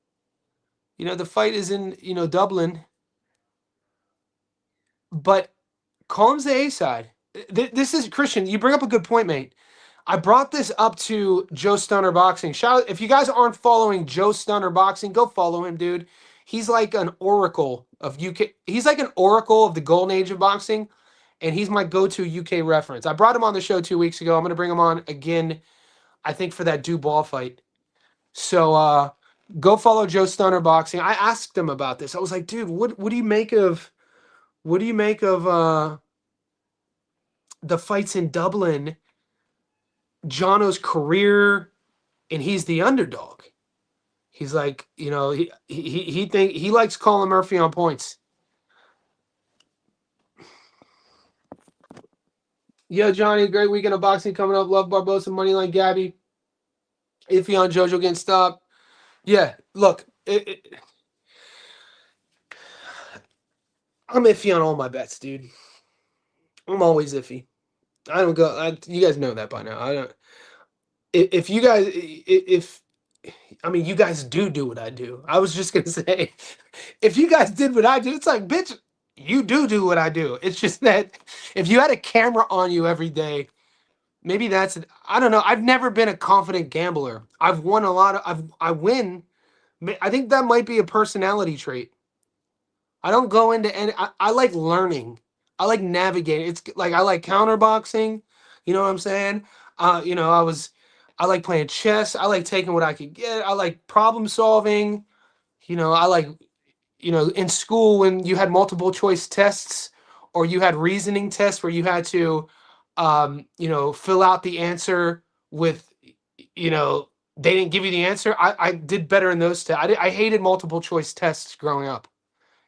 The fight is in Dublin, but Colum's the A side. This is Christian. You bring up a good point, mate. I brought this up to Joe Stunner Boxing. Shout out, if you guys aren't following Joe Stunner Boxing, go follow him, dude. He's like an oracle of UK. He's like an oracle of the golden age of boxing, and he's my go-to UK reference. I brought him on the show 2 weeks ago. I'm going to bring him on again, I think, for that Dubois fight. So go follow Joe Stunner Boxing. I asked him about this. I was like, dude, what do you make of the fights in Dublin? Jono's career, and he's the underdog. He's like, he likes Colin Murphy on points. Yo, Johnny, great weekend of boxing coming up. Love Barboza, Moneyline Gabby. Iffy on JoJo getting stopped. Yeah, look, I'm iffy on all my bets, dude. I'm always iffy. I don't go. You guys know that by now. I don't. If you guys, you guys do what I do. I was just gonna say, if you guys did what I do, it's like, bitch, you do what I do. It's just that if you had a camera on you every day, maybe that's it. I don't know. I've never been a confident gambler. I've won a lot of. I win. I think that might be a personality trait. I don't go into any. I like learning. I like navigating. It's like I like counterboxing. You know what I'm saying? I like playing chess. I like taking what I could get. I like problem solving. I like, in school when you had multiple choice tests or you had reasoning tests where you had to, fill out the answer with, they didn't give you the answer. I did better in those tests. I hated multiple choice tests growing up.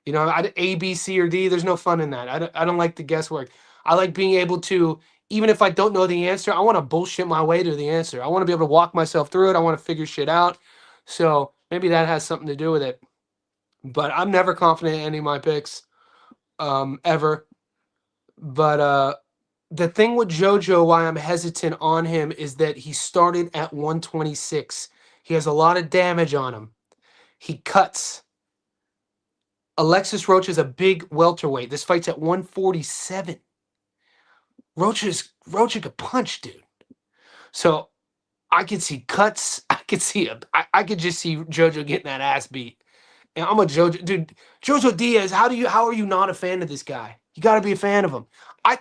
I did A, B, C, or D. There's no fun in that. I don't like the guesswork. I like being able to, even if I don't know the answer, I want to bullshit my way to the answer. I want to be able to walk myself through it. I want to figure shit out. So maybe that has something to do with it. But I'm never confident in any of my picks, ever. But the thing with JoJo, why I'm hesitant on him, is that he started at 126. He has a lot of damage on him. He cuts. Alexis Roach is a big welterweight. This fight's at 147. Roach could punch, dude. So I could see cuts. I could just see JoJo getting that ass beat. And I'm a JoJo dude. JoJo Diaz, how are you not a fan of this guy? You got to be a fan of him.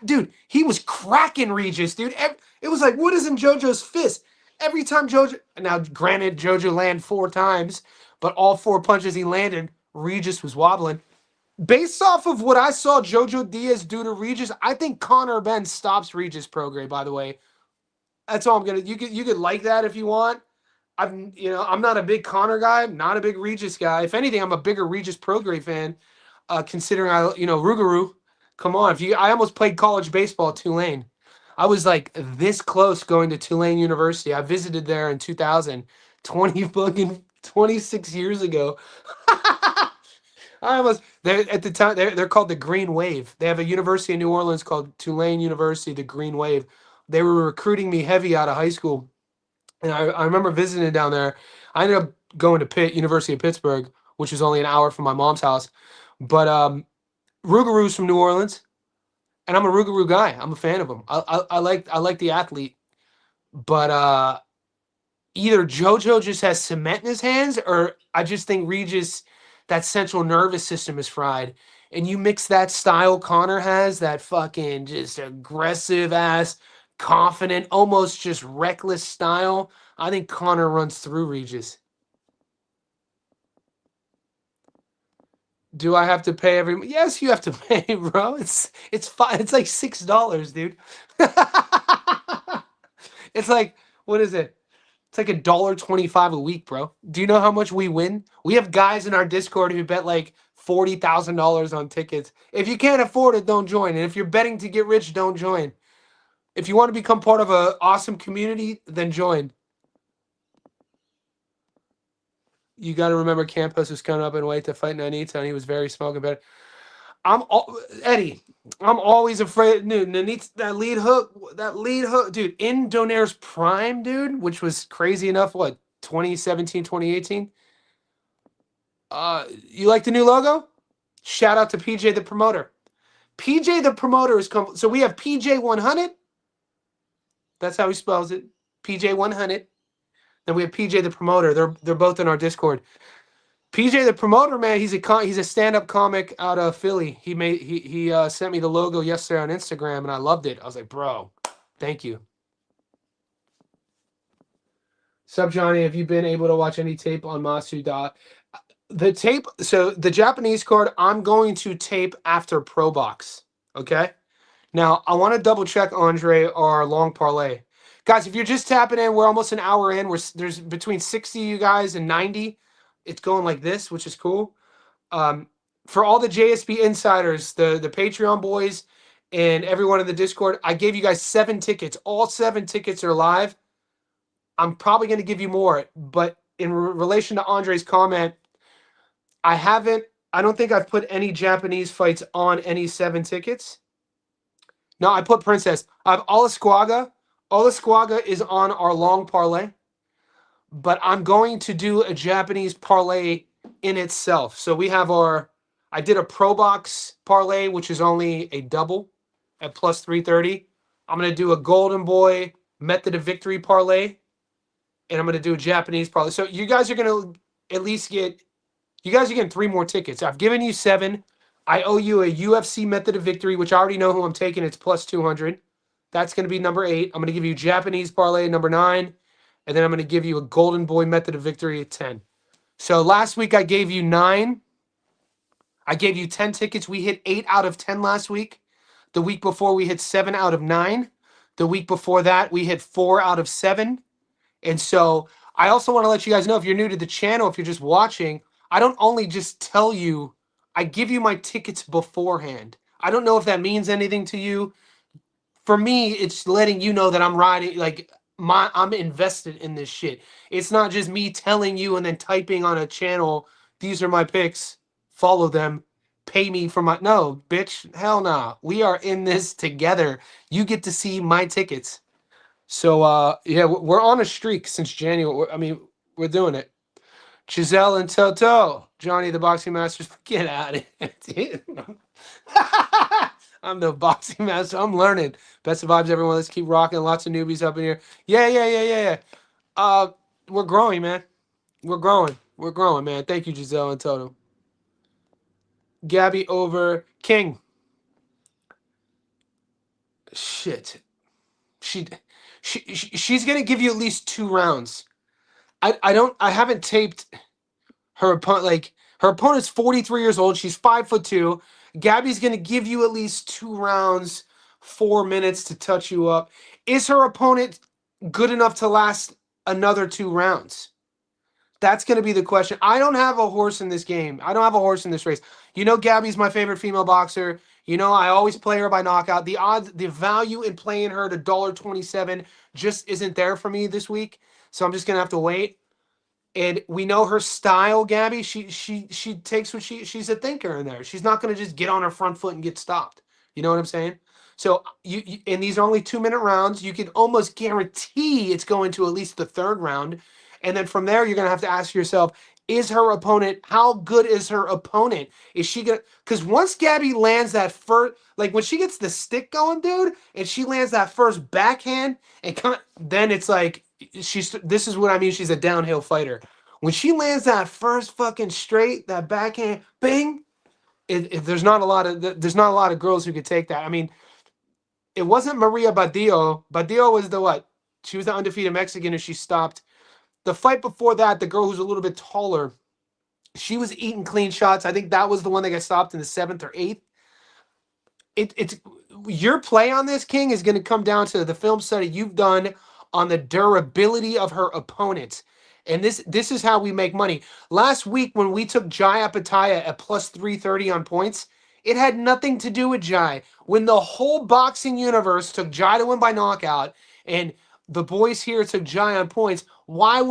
Dude, he was cracking Regis, dude. It was like, what is in JoJo's fist? Every time JoJo, now granted, JoJo landed 4 times, but all 4 punches he landed, Regis was wobbling. Based off of what I saw JoJo Diaz do to Regis, I think Conor Ben stops Regis Prograis, by the way. That's all I'm gonna. You could like that if you want. I'm not a big Conor guy. I'm not a big Regis guy. If anything, I'm a bigger Regis Prograis fan. Considering Rougarou. Come on, I almost played college baseball at Tulane. I was like this close going to Tulane University. I visited there in 2000, 26 years ago. At the time they're called the Green Wave. They have a university in New Orleans called Tulane University, the Green Wave. They were recruiting me heavy out of high school. And I remember visiting down there. I ended up going to University of Pittsburgh, which is only an hour from my mom's house. But Rougarou's from New Orleans, and I'm a Rougarou guy. I'm a fan of him. I like the athlete. But either JoJo just has cement in his hands, or I just think Regis, that central nervous system is fried. And you mix that style Conor has, that fucking just aggressive ass, confident, almost just reckless style. I think Conor runs through Regis. Do I have to pay every? Yes, you have to pay, bro. It's fine. It's like $6, dude. It's like, what is it? It's like $1.25 a week, bro. Do you know how much we win? We have guys in our Discord who bet like $40,000 on tickets. If you can't afford it, don't join. And if you're betting to get rich, don't join. If you want to become part of an awesome community, then join. You got to remember Campos was coming up in weight to fight Nanita, and he was very small compared. Eddie, I'm always afraid. Dude, Nanita, that lead hook, dude, in Donaire's prime, dude, which was crazy enough, what, 2017, 2018? You like the new logo? Shout out to PJ the promoter. PJ the promoter is come. So we have PJ 100. That's how he spells it. PJ 100. Then we have PJ the promoter. They're both in our Discord. PJ the promoter, man, he's a stand-up comic out of Philly. He sent me the logo yesterday on Instagram, and I loved it. I was like, bro, thank you. Sub Johnny, have you been able to watch any tape on Masuda? The tape, so the Japanese card, I'm going to tape after ProBox. Okay? Now, I want to double check, Andre, our long parlay. Guys, if you're just tapping in, we're almost an hour in. There's between 60 of you guys and 90. It's going like this, which is cool. For all the JSB insiders, the Patreon boys, and everyone in the Discord, I gave you guys 7 tickets. All 7 tickets are live. I'm probably going to give you more, but in relation to Andre's comment, I don't think I've put any Japanese fights on any 7 tickets. No, I put Princess. I have Olasquaga. Olasquaga is on our long parlay, but I'm going to do a Japanese parlay in itself. So we have I did a ProBox parlay, which is only a double at plus 330. I'm going to do a Golden Boy Method of Victory parlay, and I'm going to do a Japanese parlay. So you guys are going to at least getting 3 more tickets. I've given you 7. I owe you a UFC Method of Victory, which I already know who I'm taking. It's plus 200. That's going to be number 8. I'm going to give you Japanese parlay number 9. And then I'm going to give you a Golden Boy Method of Victory at 10. So last week I gave you 9. I gave you 10 tickets. We hit 8 out of 10 last week. The week before, we hit 7 out of 9. The week before that, we hit 4 out of 7. And so I also want to let you guys know, if you're new to the channel, if you're just watching, I don't only just tell you, I give you my tickets beforehand. I don't know if that means anything to you. For me, it's letting you know that I'm riding, like, I'm invested in this shit. It's not just me telling you and then typing on a channel, these are my picks, follow them, pay me for my, no, bitch, hell nah. We are in this together. You get to see my tickets. So yeah, we're on a streak since January. I mean, we're doing it. Giselle and Toto, Johnny the Boxing Masters, get out of here, dude. I'm the boxing master. I'm learning. Best of vibes, everyone. Let's keep rocking. Lots of newbies up in here. Yeah. We're growing, man. We're growing. We're growing, man. Thank you, Giselle and Toto. Gabby over King. Shit. She's gonna give you at least 2 rounds. I haven't taped her opponent. Like, her opponent's 43 years old. She's 5'2". Gabby's gonna give you at least 2 rounds, 4 minutes to touch you up. Is her opponent good enough to last another 2 rounds? That's going to be the question. I don't have a horse in this game. I don't have a horse in this race. You know, Gabby's my favorite female boxer. You know, I always play her by knockout. The odds, the value in playing her at $1.27 just isn't there for me this week. So I'm just going to have to wait. And we know her style, Gabby. She takes what she's a thinker in there. She's not going to just get on her front foot and get stopped. You know what I'm saying? So you and these are only 2-minute rounds. You can almost guarantee it's going to at least the 3rd round. And then from there, you're going to have to ask yourself, is her opponent, how good is her opponent? Is she going to, because once Gabby lands that first, like when she gets the stick going, dude, and she lands that first backhand, and then it's like, this is what I mean, she's a downhill fighter. When she lands that first fucking straight, that backhand, bing, there's not a lot of girls who could take that. I mean, it wasn't Maria Badillo. Badillo was the what? She was the undefeated Mexican, and she stopped. The fight before that, the girl who's a little bit taller, she was eating clean shots. I think that was the one that got stopped in the 7th or 8th. It's your play on this, King, is going to come down to the film study you've done on the durability of her opponents. And this is how we make money. Last week, when we took Jai Apataya at plus 330 on points, it had nothing to do with Jai. When the whole boxing universe took Jai to win by knockout, and the boys here took Jai on points, why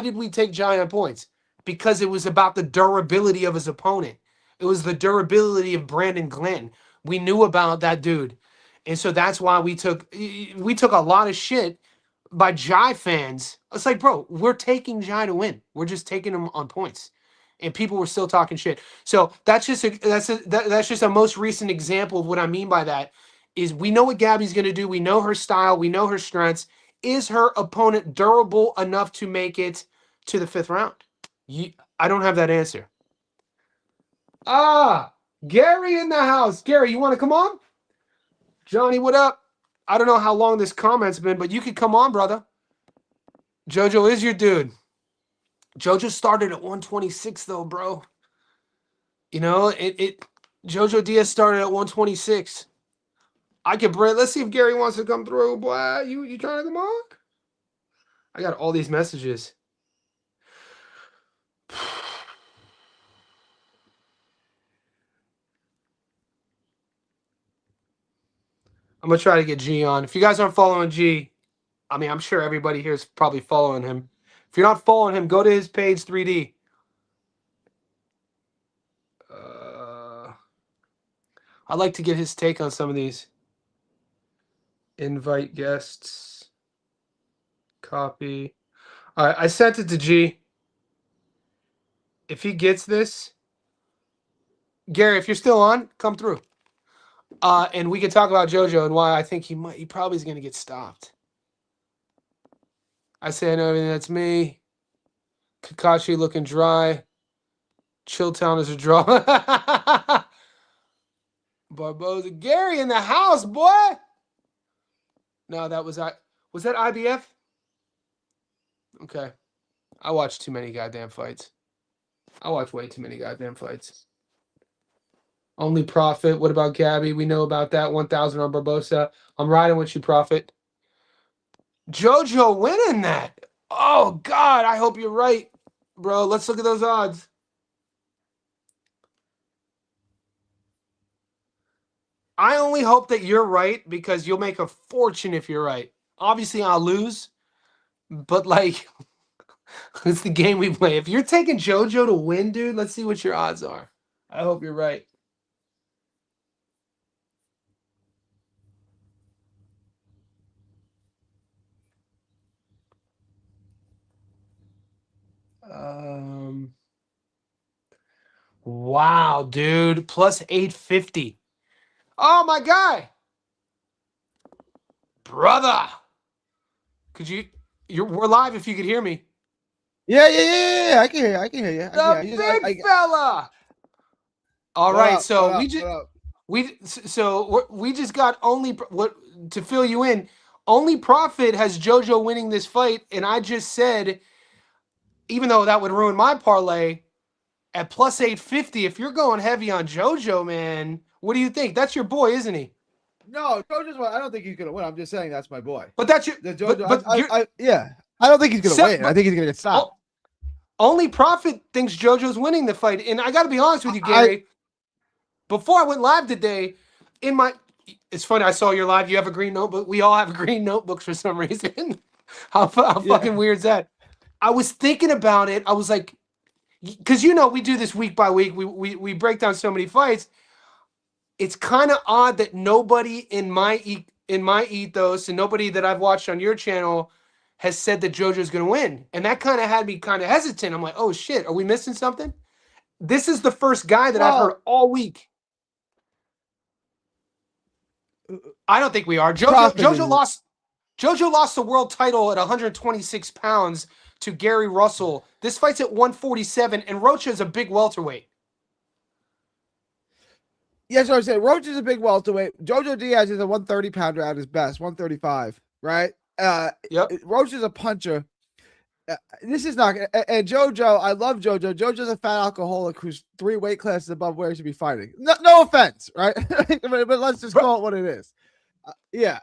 did we take Jai on points? Because it was about the durability of his opponent. It was the durability of Brandon Glenn. We knew about that dude. And so that's why we took a lot of shit by Jai fans. It's like, bro, we're taking Jai to win. We're just taking him on points. And people were still talking shit. So that's just a most recent example of what I mean by that. Is we know what Gabby's gonna do. We know her style. We know her strengths. Is her opponent durable enough to make it to the 5th round? I don't have that answer. Gary in the house. Gary, you want to come on? Johnny, what up? I don't know how long this comment's been, but you could come on, brother. Jojo is your dude. Jojo started at 126 though, bro. You know, Jojo Diaz started at 126. I can bring. Let's see if Gary wants to come through, boy. You trying to come on? I got all these messages. I'm gonna try to get G on. If you guys aren't following G, I mean, I'm sure everybody here is probably following him. If you're not following him, go to his page 3D. I'd like to get his take on some of these. Invite guests. Copy. All right, I sent it to G. If he gets this, Gary, if you're still on, come through. And we can talk about JoJo and why I think he probably is going to get stopped. I say I know everything. That's me. Kakashi looking dry. Chilltown is a draw. Barboza. Gary in the house, boy. No, that was that IBF? Okay. I watch too many goddamn fights. I watch way too many goddamn fights. Only Profit. What about Gabby? We know about that. 1,000 on Barboza. I'm riding with you, Profit. JoJo winning that. Oh, God. I hope you're right, bro. Let's look at those odds. I only hope that you're right because you'll make a fortune if you're right. Obviously, I'll lose, but like, it's the game we play. If you're taking JoJo to win, dude, let's see what your odds are. I hope you're right. Um, wow, dude, plus 850. Oh my guy, brother. Could you? We're live. If you could hear me, Yeah. I can hear you. I can hear you. the big fella. All What right, up? so What up? What up? we just got only what to fill you in. Only Profit has JoJo winning this fight, and I just said, even though that would ruin my parlay, at plus 850, if you're going heavy on JoJo, man, what do you think? That's your boy, isn't he? No, JoJo's. I don't think he's gonna win. I'm just saying that's my boy. But that's your The JoJo. but you're Yeah. I don't think he's gonna win. I but think he's gonna get stopped. only Profit thinks JoJo's winning the fight, and I got to be honest with you, Gary. Before I went live today, it's funny. I saw your live. You have a green notebook. We all have green notebooks for some reason. how fucking weird is that? I was thinking about it. I was like, because we do this week by week. We break down so many fights. It's kind of odd that nobody in my ethos and nobody that I've watched on your channel has said that JoJo's going to win, and that kind of had me kind of hesitant. I'm like, oh shit, are we missing something? This is the first guy that I've heard all week. I don't think we are. JoJo lost the world title at 126 pounds to Gary Russell. This fight's at 147, and Rocha is a big welterweight. Yes, what I said. Roach is a big welterweight. JoJo Diaz is a 130 pounder at his best, 135. Right? Yep. Roach is a puncher. This is not. And JoJo, I love JoJo. JoJo's a fat alcoholic who's 3 weight classes above where he should be fighting. No offense, right? but let's just call it what it is. Yeah.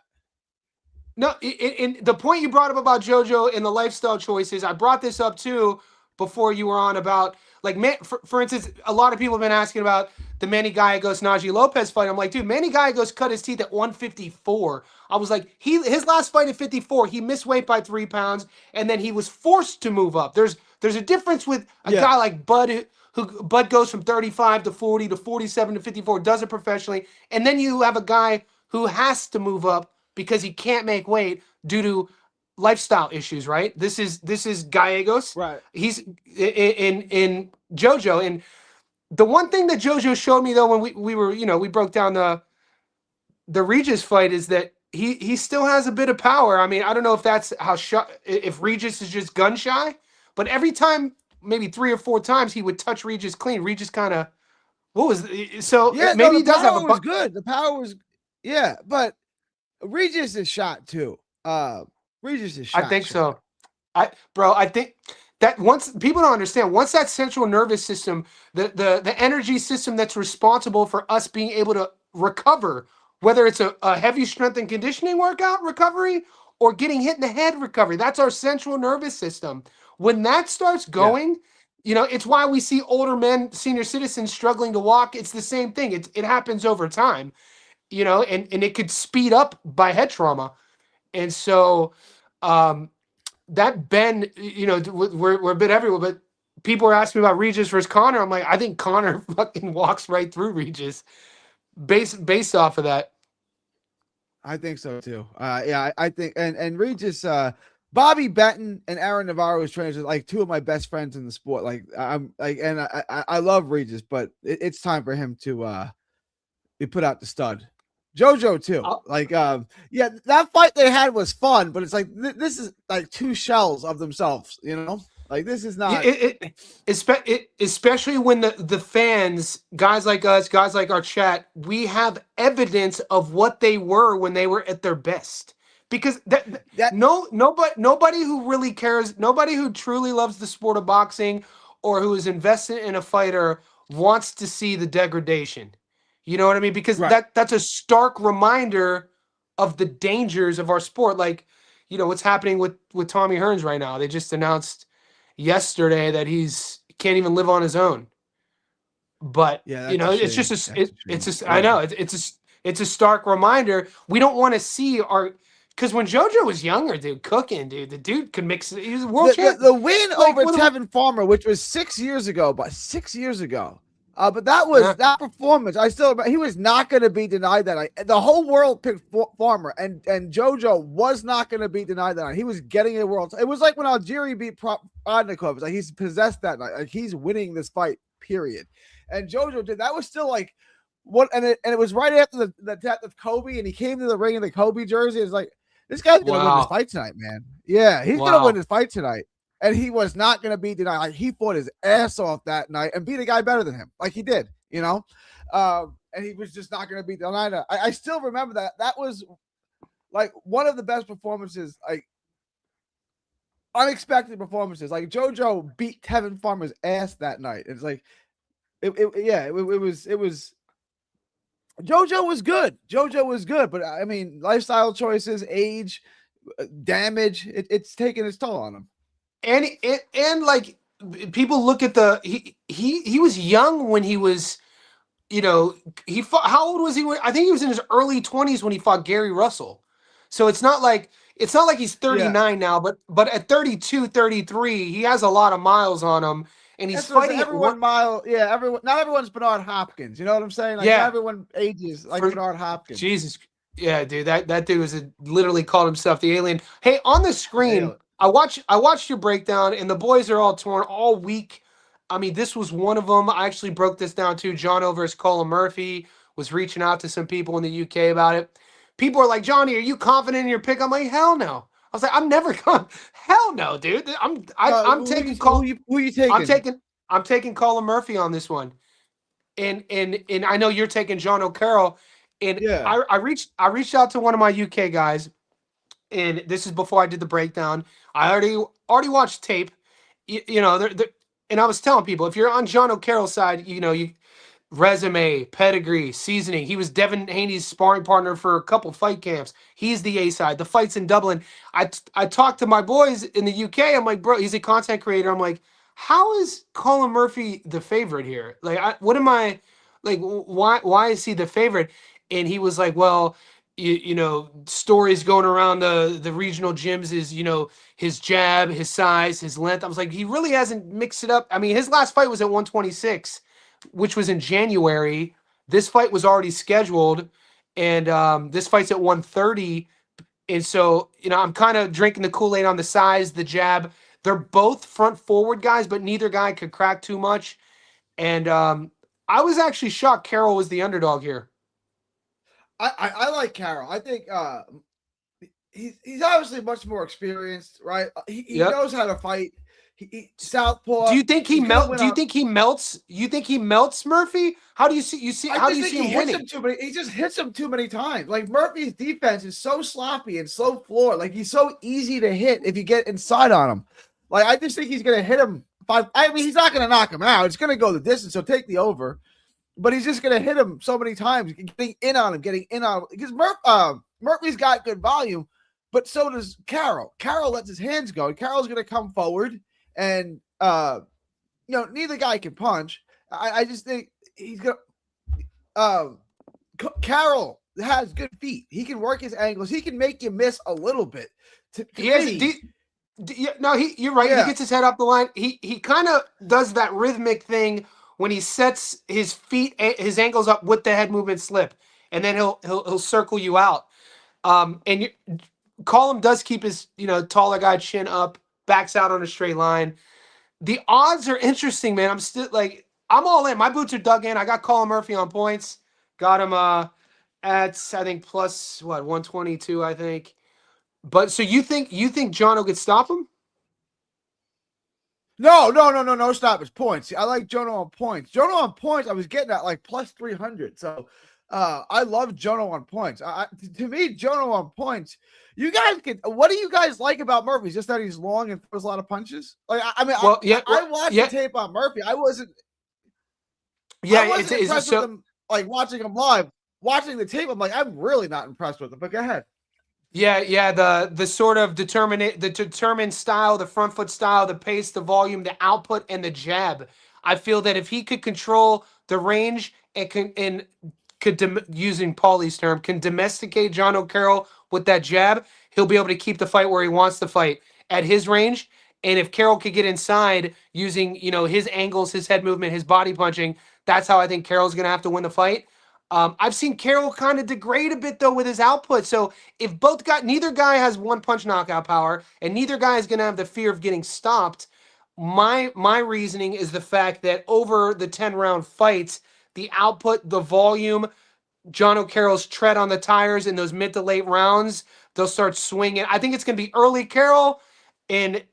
No, in the point you brought up about JoJo and the lifestyle choices, I brought this up too before you were on about, like, for instance, a lot of people have been asking about the Manny Gallegos Najee Lopez fight. I'm like, dude, Manny Gallegos cut his teeth at 154. I was like, his last fight at 54, he missed weight by 3 pounds, and then he was forced to move up. There's a difference with a guy like Bud, who Bud goes from 35 to 40 to 47 to 54, does it professionally, and then you have a guy who has to move up because he can't make weight due to lifestyle issues, right? This is Gallegos. Right. He's in JoJo. And the one thing that JoJo showed me, though, when we were, we broke down the Regis fight, is that he still has a bit of power. I mean, I don't know if that's if Regis is just gun shy, but every time, maybe 3 or 4 times, he would touch Regis clean. Regis kind of, he does have a was good. The power was, but Regis is shot too. Regis is shot. I think so. I think that once people don't understand, once that central nervous system, the energy system that's responsible for us being able to recover, whether it's a heavy strength and conditioning workout recovery or getting hit in the head recovery, that's our central nervous system. When that starts going, it's why we see older men, senior citizens struggling to walk. It's the same thing. It happens over time. And it could speed up by head trauma. And so that bend, we're a bit everywhere, but people are asking me about Regis versus Connor. I'm like, I think Connor fucking walks right through Regis based off of that. I think so too. I think, and Regis, Bobby Benton and Aaron Navarro is trainers, like 2 of my best friends in the sport. Like I love Regis, but it's time for him to be put out the stud. JoJo too. That fight they had was fun, but it's like this is like 2 shells of themselves, Like this is not especially when the fans, guys like us, guys like our chat, we have evidence of what they were when they were at their best. Because nobody who really cares, nobody who truly loves the sport of boxing or who is invested in a fighter wants to see the degradation. You know what I mean? Because Right. that's a stark reminder of the dangers of our sport. Like, what's happening with Tommy Hearns right now. They just announced yesterday that he's can't even live on his own. But Yeah, that's a it's just shame. That's a it's shame. just I Yeah. know it's a stark reminder. We don't want to see our because when JoJo was younger, dude, cooking, dude, the dude could mix. He was a world The champion. win Like over one of the Tevin Farmer, which was 6 years ago, but 6 years ago. But that was yeah. that performance. I still remember, he was not going to be denied that night. The whole world picked Farmer, and JoJo was not going to be denied that night. He was getting a world. It was like when Algieri beat Prodnikov. It's like he's possessed that night. Like he's winning this fight. Period. And JoJo did. That was still like what, and it was right after the death of Kobe, and he came to the ring in the Kobe jersey. It's like this guy's going to win this Wow. fight tonight, man. Yeah, he's going to win this fight tonight. And he was not going to be denied. Like, he fought his ass off that night and beat a guy better than him. Like he did, and he was just not going to be denied. I still remember that. That was like one of the best performances, like unexpected performances. Like JoJo beat Tevin Farmer's ass that night. It's like, it was. JoJo was good. JoJo was good, but I mean, lifestyle choices, age, damage, it's taking its toll on him. And like people look at he was young when he was he fought, how old was he I think he was in his early 20s when he fought Gary Russell. So it's not like he's Yeah. 39 now, but at 32, 33, he has a lot of miles on him, and he's That's what fighting at everyone everyone, not everyone's Bernard Hopkins. You know what I'm saying? Like yeah not everyone ages like for Bernard Hopkins. Jesus. Yeah, dude, that dude was literally called himself the alien. Hey, on the screen, I watched your breakdown, and the boys are all torn all week. I mean, this was one of them. I actually broke this down too. John versus Colin Murphy was reaching out to some people in the UK about it. People are like, Johnny, are you confident in your pick? I'm like, hell no. I was like, I'm never going. Hell no, dude. I'm taking who you taking? I'm taking Colin Murphy on this one. And I know you're taking John O'Carroll. And Yeah. I reached out to one of my UK guys, and this is before I did the breakdown. I already watched tape, and I was telling people if you're on John O'Carroll's side, you resume, pedigree, seasoning. He was Devin Haney's sparring partner for a couple fight camps. He's the A side. The fight's in Dublin. I talked to my boys in the UK. I'm like, bro, he's a content creator. I'm like, how is Colin Murphy the favorite here? Like, what am I like? Why is he the favorite? And he was like, well, stories going around the regional gyms is his jab, his size, his length. I was like, he really hasn't mixed it up. I mean, his last fight was at 126, which was in January. This fight was already scheduled, and this fight's at 130. And so, I'm kind of drinking the Kool-Aid on the size, the jab. They're both front forward guys, but neither guy could crack too much. And I was actually shocked Carroll was the underdog here. I like Carroll. I think he's obviously much more experienced, right? He knows how to fight. He southpaw. Do you think he melts? Do you think he melts? You think he melts Murphy? How do you see? How do you see him winning? He just hits him too many times. Like Murphy's defense is so sloppy and so floored. Like he's so easy to hit if you get inside on him. Like I just think he's gonna hit him five. I mean, he's not gonna knock him out. It's gonna go the distance. So take the over. But he's just gonna hit him so many times, getting in on him. Because Murphy's got good volume, but so does Carroll. Carroll lets his hands go. Carroll's gonna come forward. And neither guy can punch. I just think he's gonna. Carroll has good feet. He can work his angles. He can make you miss a little bit. You're right. Yeah. He gets his head up the line. He kind of does that rhythmic thing when he sets his feet, his ankles up with the head movement slip, and then he'll circle you out. Colin does keep his taller guy chin up, backs out on a straight line. The odds are interesting, man. I'm still like, I'm all in. My boots are dug in. I got Colin Murphy on points. Got him at I think plus 122, I think. But so you think Jono could stop him? No stop his points. I like Jono on points. Jono on points, I was getting at like plus 300. So I love Jono on points. To me, Jono on points. You guys what do you guys like about Murphy? Just that he's long and throws a lot of punches? Like I watched the tape on Murphy. I wasn't impressed with him like watching him live, watching the tape, I'm like, I'm really not impressed with him. But go ahead. Yeah. The sort of determined style, the front foot style, the pace, the volume, the output, and the jab. I feel that if he could control the range and using Paulie's term, can domesticate John O'Carroll with that jab, he'll be able to keep the fight where he wants to fight at his range. And if Carroll could get inside using, his angles, his head movement, his body punching, that's how I think Carroll's going to have to win the fight. I've seen Carroll kind of degrade a bit though with his output. So if neither guy has one punch knockout power, and neither guy is going to have the fear of getting stopped, my reasoning is the fact that over the 10-round fights, the output, the volume, John O'Carroll's tread on the tires in those mid to late rounds, they'll start swinging. I think it's going to be early Carroll, and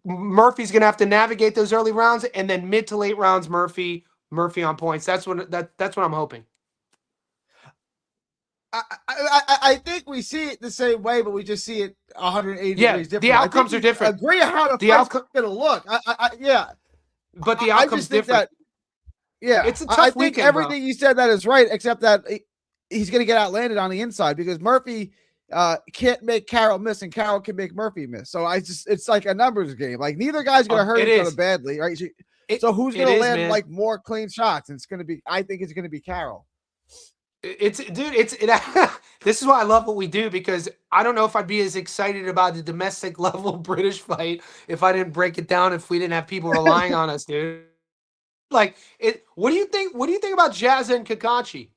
Murphy's going to have to navigate those early rounds, and then mid to late rounds, Murphy on points. That's what I'm hoping. I think we see it the same way, but we just see it 180 degrees different. The outcomes are different. Agree on how the fight's going to look. Yeah. But the outcome's different. It's a tough weekend, think everything you said that is right, except that he's going to get outlanded on the inside because Murphy can't make Carroll miss, and Carroll can make Murphy miss. So it's like a numbers game. Like neither guy's going to hurt each other badly, right? So who's going to land like more clean shots? And I think it's going to be Carroll. This is why I love what we do, because I don't know if I'd be as excited about the domestic level British fight if I didn't break it down, if we didn't have people relying on us, dude. Like what do you think about Jazza and Kakachi?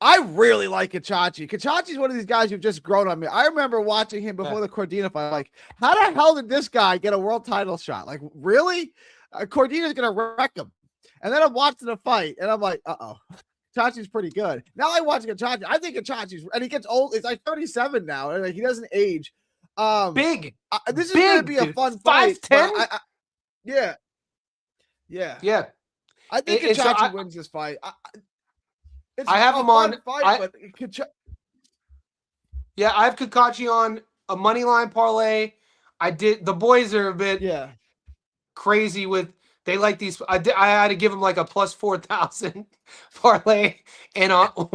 I really like Kachachi. Kachachi's one of these guys who've just grown on me. I remember watching him before the Cordina fight. Like, how the hell did this guy get a world title shot? Like, really? Cordina's gonna wreck him. And then I'm watching the fight, and I'm like, Kachachi's pretty good. Now I watch Kachachi. I think Kachachi's, and he gets old. It's like 37 now, and like he doesn't age. Big. This is going to be a fun fight. 5'10". Yeah. I think Kachachi wins this fight. I have him on. Fight, I have Kakachi on a money line parlay. The boys are a bit crazy with. They like these. I had to give them like a plus 4,000 parlay, and I don't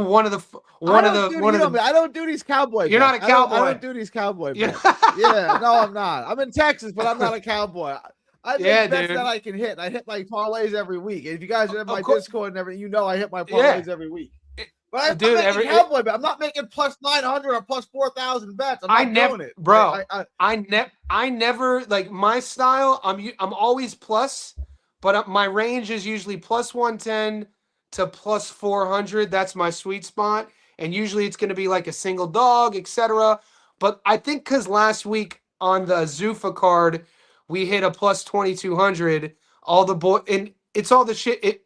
do these cowboy. You're not a cowboy. I don't do these cowboy. No, I'm not. I'm in Texas, but I'm not a cowboy. I make bets that I can hit. I hit my parlays every week. And if you guys are in my Discord and everything, I hit my parlays every week. But I'm making cowboy bet. I'm not making plus 900 or plus 4,000 bets. I'm not doing it, bro. I never like my style. I'm always plus. But my range is usually plus 110 to plus 400. That's my sweet spot. And usually it's going to be like a single dog, etc. But I think because last week on the Zuffa card, we hit a plus 2,200. And it's all the shit.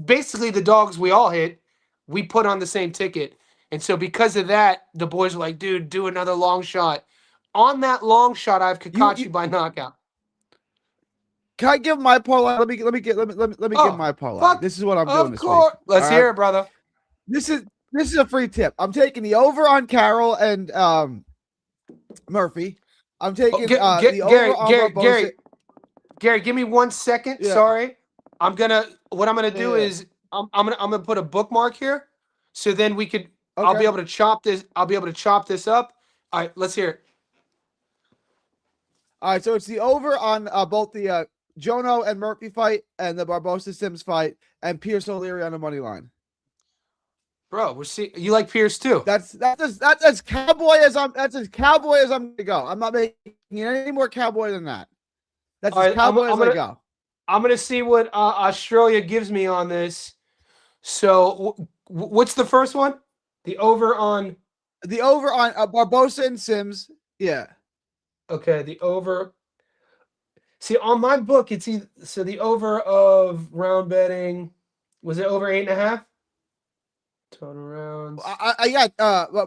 Basically, the dogs we all hit, we put on the same ticket. And so because of that, the boys are like, dude, do another long shot. On that long shot, I have Kakachi by knockout. Can I give my parlay? Let me give my parlay. This is what I'm doing this week. Let's hear it, brother. This is a free tip. I'm taking the over on Carroll and Murphy. I'm taking the over on Barboza. Gary, give me 1 second. Yeah. Sorry. What I'm gonna do is I'm gonna put a bookmark here, so then we could I'll be able to chop this. I'll be able to chop this up. All right, let's hear it. All right, so it's the over on both the Jono and Murphy fight and the Barboza Sims fight, and Pierce O'Leary on the money line. Bro, you like Pierce too? That's as cowboy as I'm gonna go. I'm not making any more cowboy than that. That's as cowboy as I go. I'm gonna see what Australia gives me on this. So, what's the first one? The over on Barboza and Sims. Yeah. Okay, the over. See, on my book, it's either the over of round betting was it over 8.5? Total rounds. I got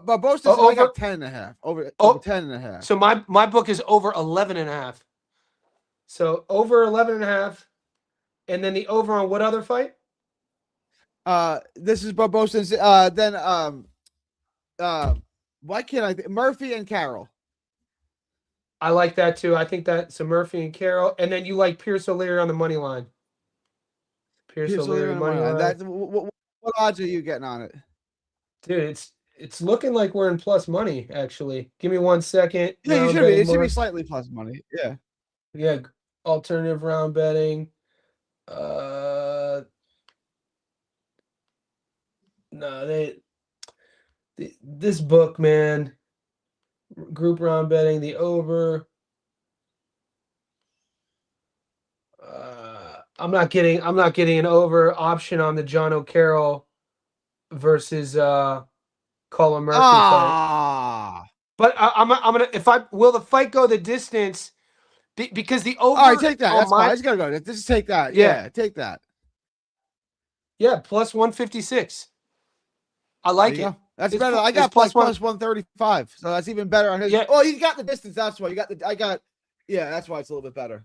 Barboza. I got 10.5. Over 10.5. So my book is over 11.5. So over 11.5, and then the over on what other fight? This is Barboza. Then why can't I? Murphy and Carroll. I like that too. I think that's Murphy and Carroll. And then you like Pierce O'Leary on the money line. Pierce Pierce O'Leary O'Leary money line. That's what odds are you getting on it? Dude, it's looking like we're in plus money, actually. Give me 1 second. Yeah, you Round should be. betting It should be mark. slightly plus money. Yeah. Yeah, alternative round betting. Uh no, this book, man. Group round betting, the over. I'm not getting an over option on the John O'Carroll versus Colin Murphy fight. Ah. But I'm gonna if I will the fight go the distance because the over All right, take that. on That's fine. I my just gotta go. Just take that. yeah Yeah, take that. plus 156. I There like you it. go. That's It's better. I it's got plus like one. plus 135. So that's even better on his. Yeah. Oh, you got the distance. That's why you got the. Yeah, that's why it's a little bit better.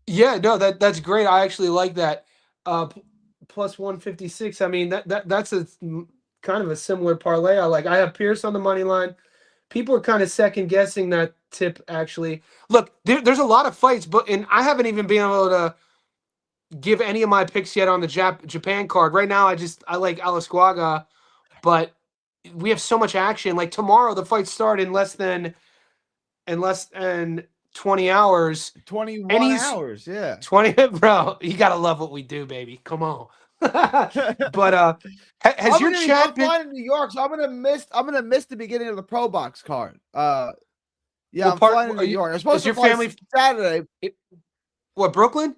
Yeah, no, that's great. I actually like that. Plus 156. I mean that's a kind of a similar parlay. I have Pierce on the money line. People are kind of second guessing that tip. Actually, look, there's a lot of fights, and I haven't even been able to give any of my picks yet on the Japan card. Right now, I like Alasquaga, but we have so much action. Like tomorrow, the fights start in less than 20 hours. 21 hours. Yeah. 20, bro. You gotta love what we do, baby. Come on. But has your chat I'm been? flying to New York, so I'm gonna miss the beginning of the ProBox card. Yeah, What I'm part flying to are New you? York. I'm supposed Is to your fly family? Saturday. What, Brooklyn?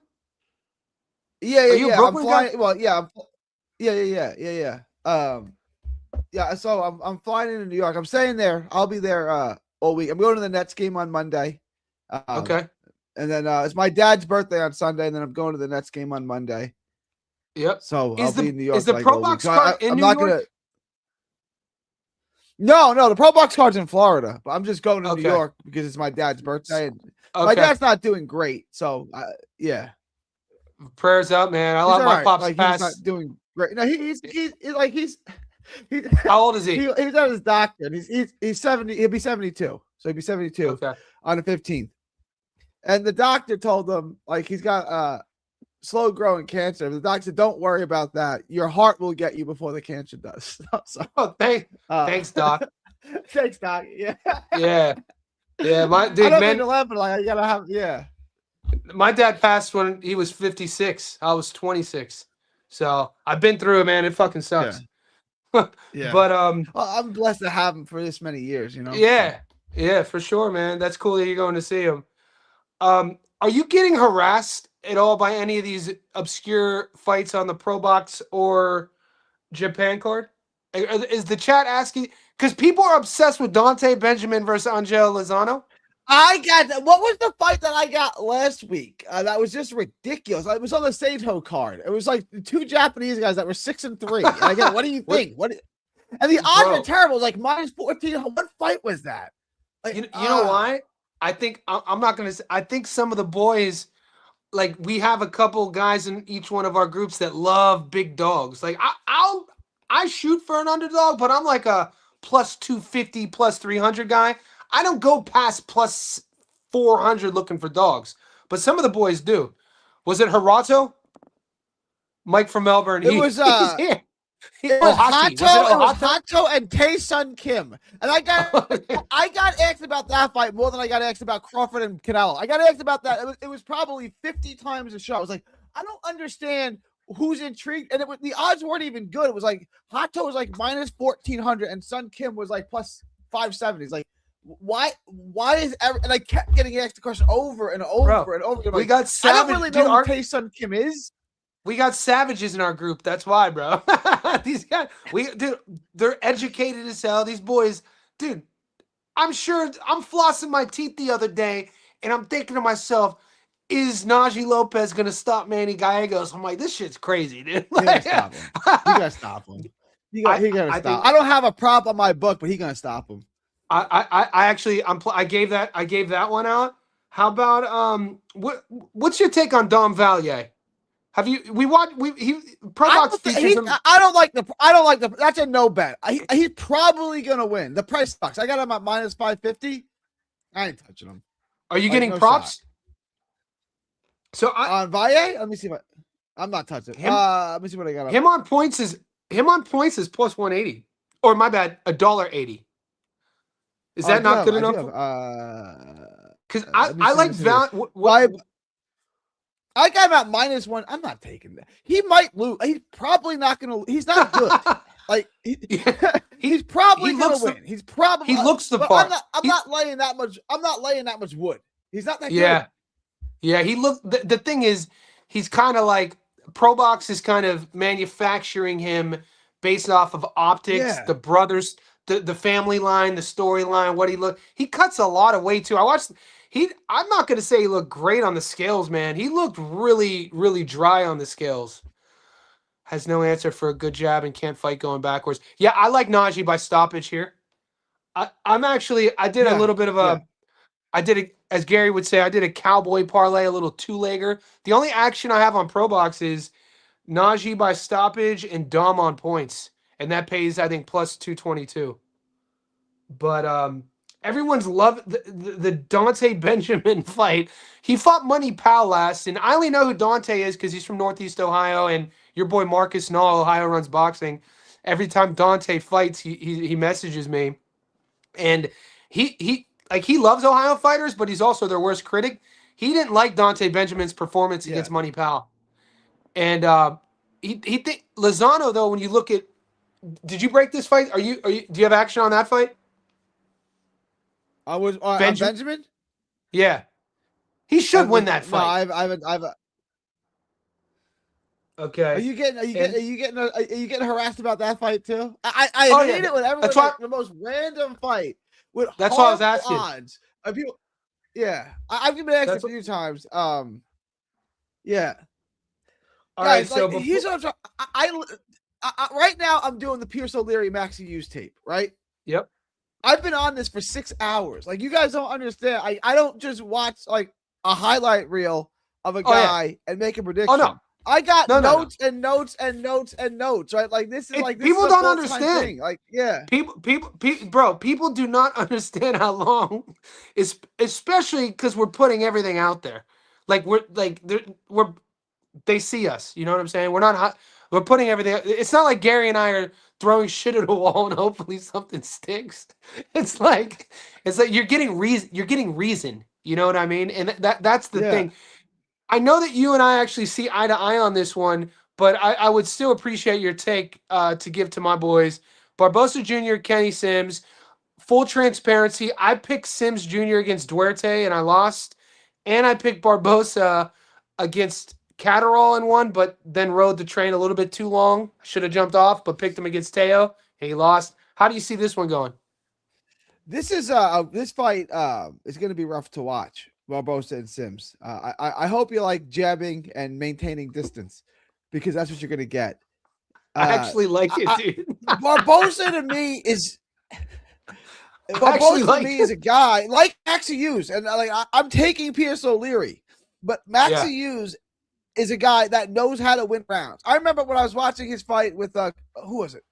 Yeah, Are yeah, you a yeah. I'm Brooklyn guy? flying. Well, yeah, yeah. Yeah. So I'm flying into New York. I'm staying there. I'll be there all week. I'm going to the Nets game on Monday. Okay. And then it's my dad's birthday on Sunday, and then I'm going to the Nets game on Monday. Yep. So I'll be in New York Is the like all week. ProBox So card in I'm New not York? gonna. No, the ProBox card's in Florida, but I'm just going to New Okay. York because it's my dad's birthday. And Okay. my dad's not doing great, so yeah, Prayers up, man. I he's love all my right. pops Like he's not pass. doing great. No, he's like he's How old is he? he's at his doctor. And he's 70. He'll be 72. So he'll be 72 Okay. on the 15th. And the doctor told him like he's got slow growing cancer. The doctor said, "Don't worry about that. Your heart will get you before the cancer does." So Oh, thanks, Doc. thanks, Doc. Yeah. Yeah. Yeah. My I dude, don't mean man. to laugh, but like I gotta have My dad passed when he was 56. I was 26. So I've been through it, man. It fucking sucks. Yeah. But Well, I'm blessed to have him for this many years, you know. yeah, for sure, man. That's cool that you're going to see him. Are you getting harassed at all by any of these obscure fights on the ProBox or Japan card? Is the chat asking? Because people are obsessed with Dante Benjamin versus Angel Lozano. What was the fight that I got last week? That was just ridiculous. It was on the Sato card. It was like the two Japanese guys that were 6-3. And I get, what do you think? And the odds are terrible. It was like -14. What fight was that? Like, You know why? I think I'm not gonna say. I think some of the boys, like we have a couple guys in each one of our groups that love big dogs. Like I shoot for an underdog, but I'm like a plus 250, plus 300 guy. I don't go past plus 400 looking for dogs, but some of the boys do. Was it Harato? Mike from Melbourne. It was He's here. It was Ohati. Hato, Was it Ohata? Hato and Tae-Sun Kim. And I got asked about that fight more than I got asked about Crawford and Canelo. I got asked about that. It was probably 50 times a show. I was like, I don't understand who's intrigued. And the odds weren't even good. It was like Hato was like -1400 and Sun Kim was like plus 570. It's like, why is and I kept getting asked the question over and over and over. We got I don't really know who Tae-Sun Kim is. We got savages in our group. That's why, bro. These guys, they're educated as hell. These boys, dude, I'm sure I'm flossing my teeth the other day and I'm thinking to myself, is Najee Lopez going to stop Manny Gallegos? I'm like, this shit's crazy, dude. You gotta stop him. You gotta stop him. He gotta stop. I don't have a prop on my book, but he's gonna stop him. I gave that one out. How about what's your take on Dom Valier? Have you ProBox features him? I don't like the that's a no bet. He's probably gonna win. The price sucks. I got him at -550. I ain't touching him. Are you getting props? So on Valle, let me see what I'm not touching. Him, Let me see what I got. him on points is plus 180. Or my bad, $1.80. Is that not good enough? Because Let me I see, like I got him at -1. I'm not taking that. He might lose. He's probably not gonna. He's not good. Like he's probably gonna win. He's probably he looks the but part. I'm not laying that much. I'm not laying that much wood. He's not that Yeah. good. Yeah, he looked. The thing is, he's kind of like ProBox is kind of manufacturing him based off of optics, Yeah. the brothers, the family line, the storyline, what he look. He cuts a lot of weight too. I watched. I'm not gonna say he looked great on the scales, man. He looked really, really dry on the scales. Has no answer for a good jab and can't fight going backwards. Yeah, I like Najee by stoppage here. I did a Yeah. little bit of a. I did a, as Gary would say, I did a cowboy parlay, a little two-legger. The only action I have on ProBox is Najee by stoppage and Dom on points, and that pays I think plus 222. But everyone's loved the Dante Benjamin fight. He fought Money Pal last, and I only know who Dante is because he's from Northeast Ohio, and your boy Marcus Nall, Ohio runs boxing. Every time Dante fights, he messages me, and he loves Ohio fighters, but he's also their worst critic. He didn't like Dante Benjamin's performance against Money Pal, and he think Lozano though. When you look at, did you break this fight? Do you have action on that fight? I was Benjamin. Yeah, he should win that No, fight. I've. Okay. Are you getting harassed about that fight too? I hate it when everyone the most random fight with that's why I was asking. Odds of people. Yeah, I've been asked a few times. Yeah. All guys, right, so like, here's what I right now I'm doing the Pierce O'Leary Maxi Hughes tape, right? Yep. I've been on this for 6 hours. Like, you guys don't understand. I don't just watch like a highlight reel of a guy and make a prediction. Oh no. I got notes and notes and notes and notes, right? Like this is people don't understand. Thing. Like, yeah, people do not understand how long, especially because we're putting everything out there. Like they see us. You know what I'm saying? We're putting everything. It's not like Gary and I are throwing shit at a wall and hopefully something sticks. It's like you're getting reason. You're getting reason. You know what I mean? And that's the thing. I know that you and I actually see eye to eye on this one, but I would still appreciate your take to give to my boys. Barboza Jr., Kenny Sims. Full transparency, I picked Sims Jr. against Duarte and I lost. And I picked Barboza against Catterall and won, but then rode the train a little bit too long. Should have jumped off, but picked him against Teo. And he lost. How do you see this one going? This is this fight is going to be rough to watch. Barboza and Sims. I hope you like jabbing and maintaining distance because that's what you're going to get. I actually like it, dude. Barboza to me is is a guy like Maxi Hughes, and I'm taking Pierce O'Leary, but Maxi Hughes is a guy that knows how to win rounds. I remember when I was watching his fight with who was it?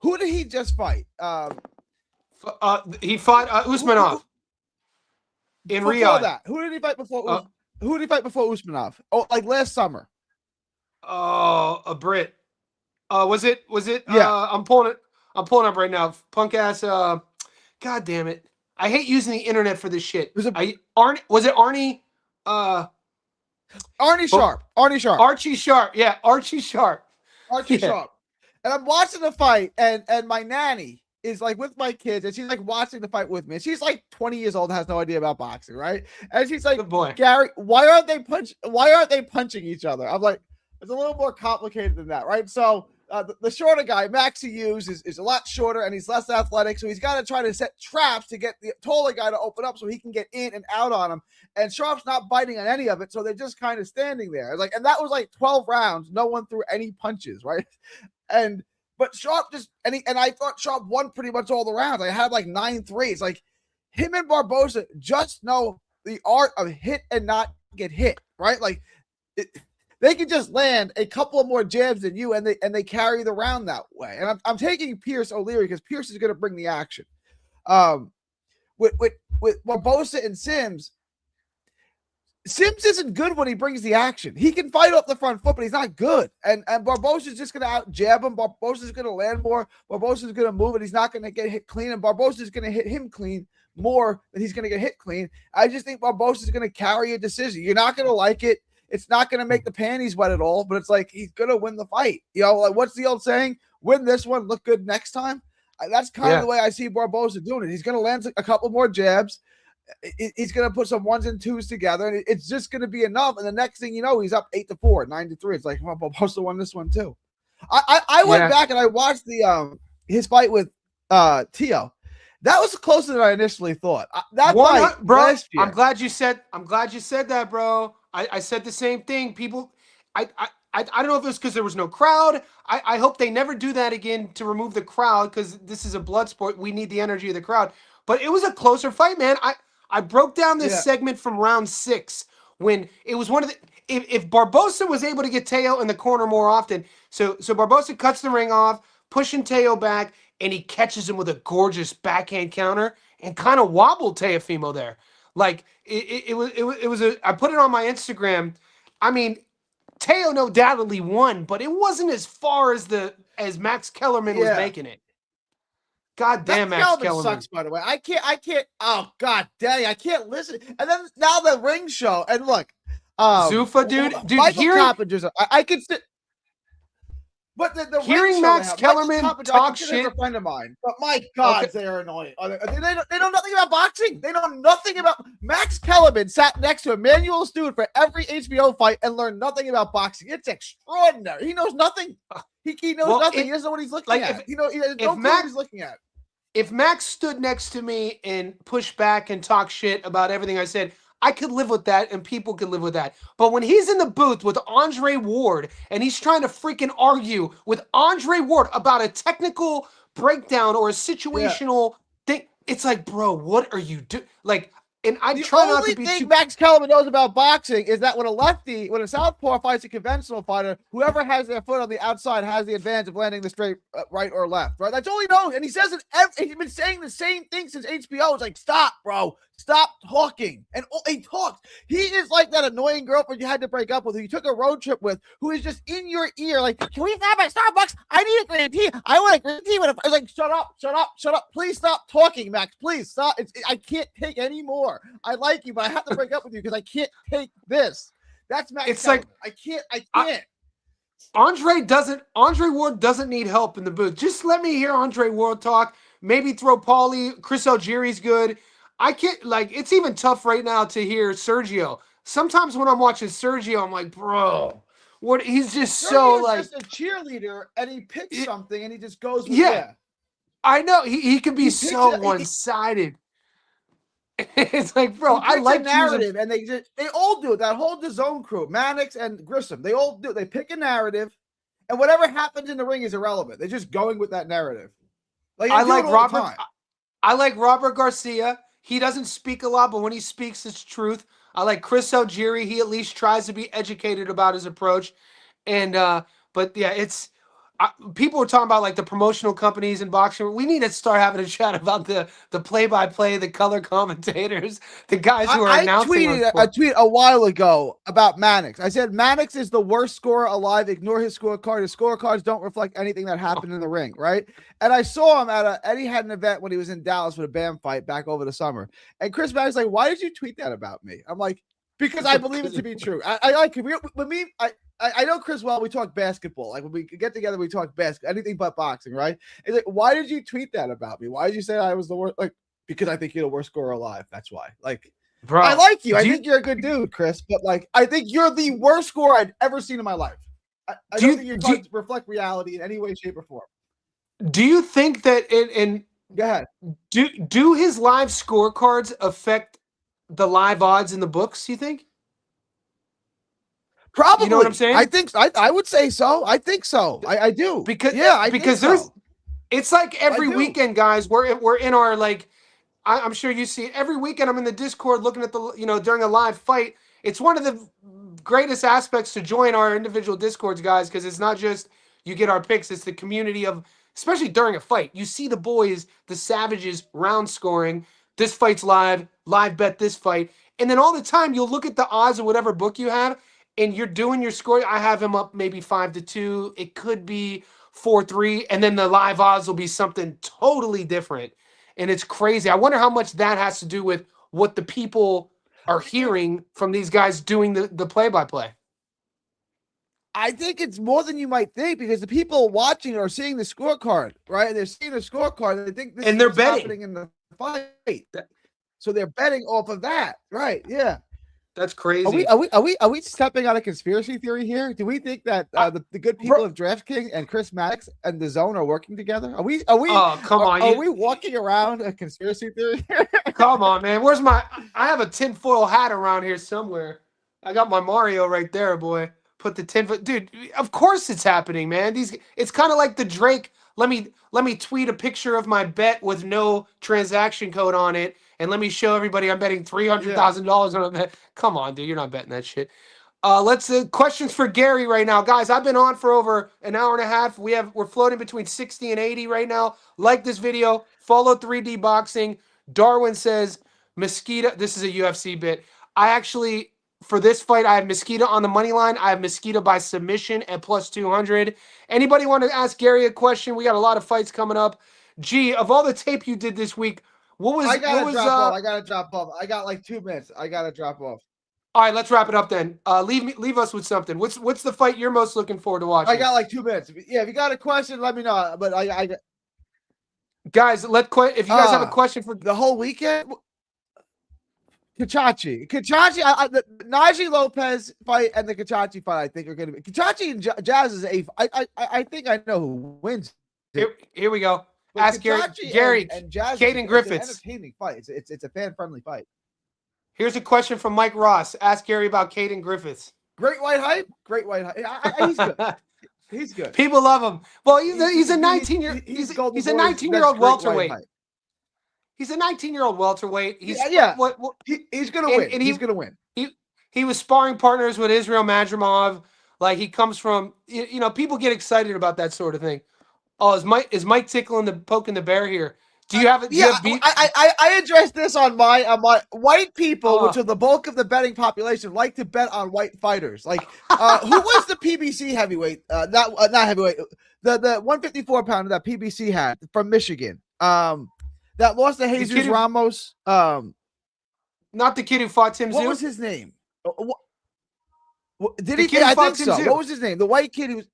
Who did he just fight? He fought Usmanov. In Riyadh. That, who did he fight before? Who did he fight before Usmanov? Oh, like last summer. Oh, a Brit. Was it? Yeah. I'm pulling up right now. Punk ass. God damn it! I hate using the internet for this shit. Was it Arnie? Arnie Sharp. Archie Sharp. Yeah, Archie Sharp. Sharp. And I'm watching the fight, and my nanny is like with my kids, and she's like watching the fight with me. And she's like 20 years old, and has no idea about boxing, right? And she's like, Gary, why aren't they punching each other? I'm like, it's a little more complicated than that, right? So the shorter guy, Maxi Hughes, is a lot shorter and he's less athletic, so he's got to try to set traps to get the taller guy to open up so he can get in and out on him. And Sharp's not biting on any of it, so they're just kind of standing there. Like, and that was like 12 rounds. No one threw any punches, right? But Sharp and I thought Sharp won pretty much all the rounds. I had like 9-3. It's like him and Barboza just know the art of hit and not get hit, right? Like they can just land a couple of more jabs than you, and they carry the round that way. And I'm taking Pierce O'Leary because Pierce is going to bring the action. With Barboza and Sims, Sims isn't good when he brings the action. He can fight off the front foot, but he's not good. And Barboza's just going to out jab him. Barboza's going to land more. Barboza's going to move, and he's not going to get hit clean. And Barboza's going to hit him clean more than he's going to get hit clean. I just think Barboza's going to carry a decision. You're not going to like it. It's not going to make the panties wet at all, but it's like he's going to win the fight. You know, like what's the old saying? Win this one, look good next time. That's kind of the way I see Barboza doing it. He's going to land a couple more jabs. He's going to put some ones and twos together, and it's just going to be enough. And the next thing you know, he's up 8-4, 9-3. It's like, well, Barboza won this one too. I went back and I watched the his fight with Tio. That was closer than I initially thought. That fight, bro. Last year, I'm glad you said that, bro. I said the same thing. People, I don't know if it was because there was no crowd. I hope they never do that again to remove the crowd, because this is a blood sport. We need the energy of the crowd. But it was a closer fight, man. I broke down this segment from round 6 when it was one of the. If Barboza was able to get Teo in the corner more often, so Barboza cuts the ring off, pushing Teo back, and he catches him with a gorgeous backhand counter and kind of wobbled Teofimo there. Like it was I put it on my Instagram. I mean, Teo no doubtedly won, but it wasn't as far as Max Kellerman was making it. God damn, Max Kellerman sucks, by the way. I can't. Oh god dang, I can't listen. And then now the ring show, and look, Zuffa, dude, Coppinger's, I can sit. But the hearing Max Kellerman talk shit, a friend of mine. But my God, they're annoying. They know nothing about boxing. They know nothing about. Max Kellerman sat next to Emmanuel Stewart for every HBO fight and learned nothing about boxing. It's extraordinary. He knows nothing. He knows nothing. He doesn't know what he's looking at. He doesn't know what he's looking at. If Max stood next to me and pushed back and talked shit about everything I said, I could live with that, and people could live with that. But when he's in the booth with Andre Ward and he's trying to freaking argue with Andre Ward about a technical breakdown or a situational thing, it's like, bro, what are you doing? Like, and I try not to be too. Max Kellerman knows about boxing is that when a southpaw fights a conventional fighter, whoever has their foot on the outside has the advantage of landing the straight right or left. Right, that's all he knows, and he says it. He's been saying the same thing since HBO. It's like, stop, bro, stop talking. And he talks. He is like that annoying girlfriend you had to break up with, who you took a road trip with, who is just in your ear, like, can we stop at Starbucks? I need a green tea. I want a green tea. I was like, shut up. Please stop talking, Max. Please stop. I can't take any more. I like you, but I have to break up with you because I can't take this. That's Max. It's Kellerman. like I can't. Andre Ward doesn't need help in the booth. Just let me hear Andre Ward talk. Maybe throw Paulie. Chris Algieri's good. I can't, like, it's even tough right now to hear Sergio. Sometimes when I'm watching Sergio, I'm like, bro, what? He's just Sergio's like just a cheerleader, and he picks something and he just goes with it. I know he can be so one-sided. It's like, bro, I like narrative, and they all do it. That whole DAZN crew, Mannix and Grissom, they all do it. They pick a narrative, and whatever happens in the ring is irrelevant. They're just going with that narrative. Like I like Robert Garcia. He doesn't speak a lot, but when he speaks, it's truth. I like Chris Algieri. He at least tries to be educated about his approach. And but yeah, it's people are talking about like the promotional companies in boxing. We need to start having a chat about the play-by-play, the color commentators, the guys who are announcing. I tweeted a tweet a while ago about Mannix. I said Mannix is the worst scorer alive. Ignore his scorecard. His scorecards don't reflect anything that happened in the ring, right? And I saw him at Eddie had an event when he was in Dallas with a BAM fight back over the summer. And Chris Mannix like, why did you tweet that about me? I'm like, because I believe it to be true. I like it. With me, I know Chris well. We talk basketball. Like when we get together, we talk basketball, anything but boxing, right? It's like, why did you tweet that about me? Why did you say I was the worst? Like, because I think you're the worst scorer alive. That's why. Like, bro, I like you. I think you're a good dude, Chris. But like, I think you're the worst scorer I've ever seen in my life. I don't think your cards reflect reality in any way, shape, or form. Do you think that go ahead? Do his live scorecards affect the live odds in the books, you think? Probably. You know what I'm saying? I think I would say so. I think so. I do. Because there's it's like every weekend, guys, we're in our like I'm sure you see it every weekend. I'm in the Discord looking at the during a live fight. It's one of the greatest aspects to join our individual Discords, guys, because it's not just you get our picks, it's the community of, especially during a fight. You see the boys, the savages, round scoring. This fight's live. live bet this fight. And then all the time you'll look at the odds of whatever book you have, and you're doing your score. I have him up maybe 5-2. It could be 4-3, and then the live odds will be something totally different. And it's crazy. I wonder how much that has to do with what the people are hearing from these guys doing the play-by-play. I think it's more than you might think because the people watching are seeing the scorecard, right? And they're seeing the scorecard and they think this And is they're what's betting. happening in the fight. So they're betting off of that, right? Yeah. That's crazy. Are we stepping on a conspiracy theory here? Do we think that the good people of DraftKings and Chris Maddox and the Zone are working together? Are we? Oh, come on! Are we walking around a conspiracy theory? Come on, man. Where's my? I have a tinfoil hat around here somewhere. I got my Mario right there, boy. Put the tinfoil, dude. Of course it's happening, man. It's kind of like the Drake. Let me tweet a picture of my bet with no transaction code on it. And let me show everybody I'm betting $300,000 on a bet. Come on, dude, you're not betting that shit. Let's questions for Gary right now, guys. I've been on for over an hour and a half. We're floating between 60 and 80 right now. Like this video, follow 3D Boxing. Darwin says Mosquito. This is a UFC bit. I actually for this fight I have Mosquito on the money line. I have Mosquito by submission at plus 200. Anybody want to ask Gary a question? We got a lot of fights coming up. G, of all the tape you did this week. I gotta drop off. I got like 2 minutes. I gotta drop off. All right, let's wrap it up then. Leave us with something. What's the fight you're most looking forward to watching? I got like 2 minutes. Yeah, if you got a question, let me know. But I guys, if you guys have a question for the whole weekend, Kachachi, the Najee Lopez fight and the Kachachi fight, I think are going to be Kachachi and Jazz is I think I know who wins. Here we go. But ask Gary and Jazz. Caden Griffiths. It's an entertaining fight. It's a fan-friendly fight. Here's a question from Mike Ross. Ask Gary about Caden Griffiths. Great white hype. He's good. He's good. People love him. Well, he's a 19-year he's a 19-year-old welterweight. He's a 19-year-old welterweight. He's gonna win. He's gonna win. He was sparring partners with Israel Madrimov. Like he comes from people get excited about that sort of thing. Oh, is Mike poking the bear here? Do you have it? I addressed this on my white people, which are the bulk of the betting population, like to bet on white fighters. Like, who was the PBC heavyweight? Not heavyweight. The 154 pounder that PBC had from Michigan. That lost to Jesus Ramos. Not the kid who fought Tim Tszyu. What was his name? Did he? I think so. What was his name? The white kid who was.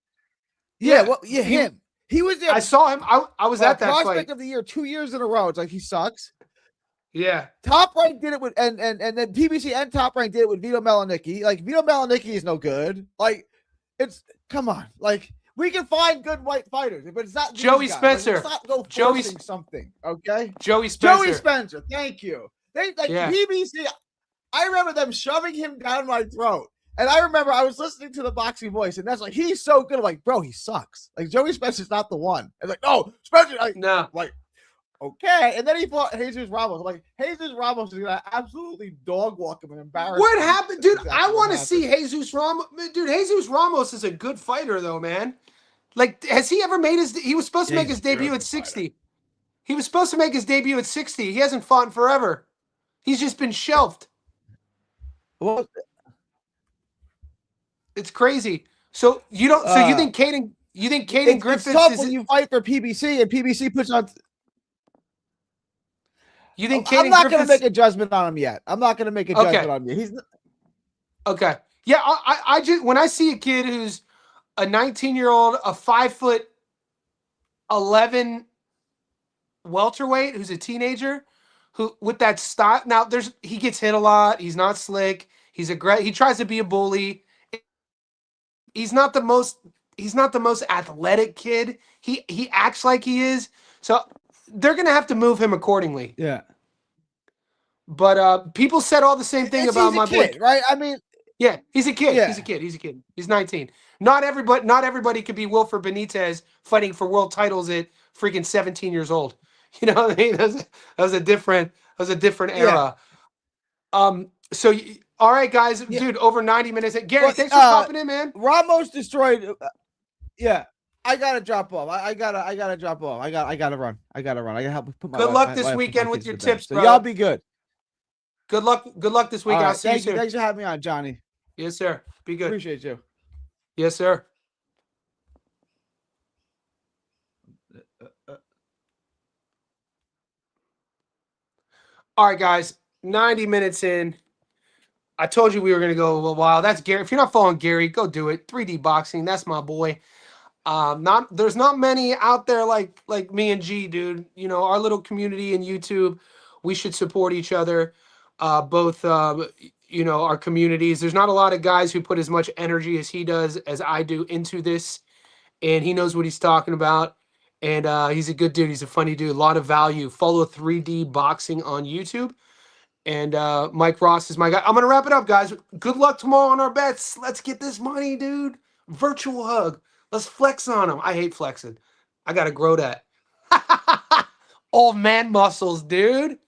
Him. He was there. I saw him. I was at that prospect fight. of the year 2 years in a row. It's like he sucks. Yeah. Top Rank did it with and then PBC and Top Rank did it with Vito Melanicki. Like Vito Melanicki is no good. Like come on. Like we can find good white fighters, but it's not Joey Spencer. Like, let's not go forcing something. Okay. Joey Spencer. Thank you. PBC. I remember them shoving him down my throat. And I remember I was listening to the Boxing Voice, and that's like, he's so good. I'm like, bro, he sucks. Like, Joey Spencer's not the one. And like, no, Spencer. No. Like, okay. And then he fought Jesus Ramos. I'm like, Jesus Ramos is going to absolutely dog walk him and embarrass him. What happened? Dude, I want to see Jesus Ramos. Dude, Jesus Ramos is a good fighter, though, man. Like, has he ever made he was supposed to make his debut at 60. He was supposed to make his debut at 60. He hasn't fought in forever. He's just been shelved. Well, it's crazy. So you don't. So you think Caden? You think Caden Griffiths is tough when you fight for PBC and PBC puts on. You think I'm not going to make a judgment on him yet. I'm not going to make a judgment on him yet. He's okay. Yeah, I just when I see a kid who's a 19-year-old, a 5'11" welterweight who's a teenager who with that style. Now he gets hit a lot. He's not slick. He's aggressive. He tries to be a bully. He's not the most athletic kid. He acts like he is. So they're gonna have to move him accordingly. Yeah. But people said all the same thing about my boy, right? I mean, yeah, he's a kid. Yeah. He's a kid. He's 19. Not everybody could be Wilfred Benitez fighting for world titles at freaking 17 years old. You know what I mean? That was a different era. Yeah. So all right, guys, dude, over 90 minutes. Gary, thanks for popping in, man. Ramos destroyed. Yeah, I gotta drop off. I gotta drop off. I gotta run. I gotta help put my. Good luck this weekend with your tips, so bro. y'all be good. Good luck. Good luck this week. All I'll right. see you Thank you. soon. Thanks for having me on, Johnny. Yes, sir. Be good. Appreciate you. Yes, sir. All right, guys. 90 minutes in. I told you we were going to go a little while. That's Gary. If you're not following Gary, go do it. 3D boxing. That's my boy. There's not many out there like me and G, dude. You know, our little community in YouTube. We should support each other. Both you know, our communities. There's not a lot of guys who put as much energy as he does, as I do, into this, and he knows what he's talking about. And he's a good dude. He's a funny dude. A lot of value. Follow 3D boxing on YouTube. And Mike Ross is my guy. I'm gonna wrap it up, guys. Good luck tomorrow on our bets. Let's get this money, dude. Virtual hug. Let's flex on him. I hate flexing. I gotta grow that. Old man muscles, dude.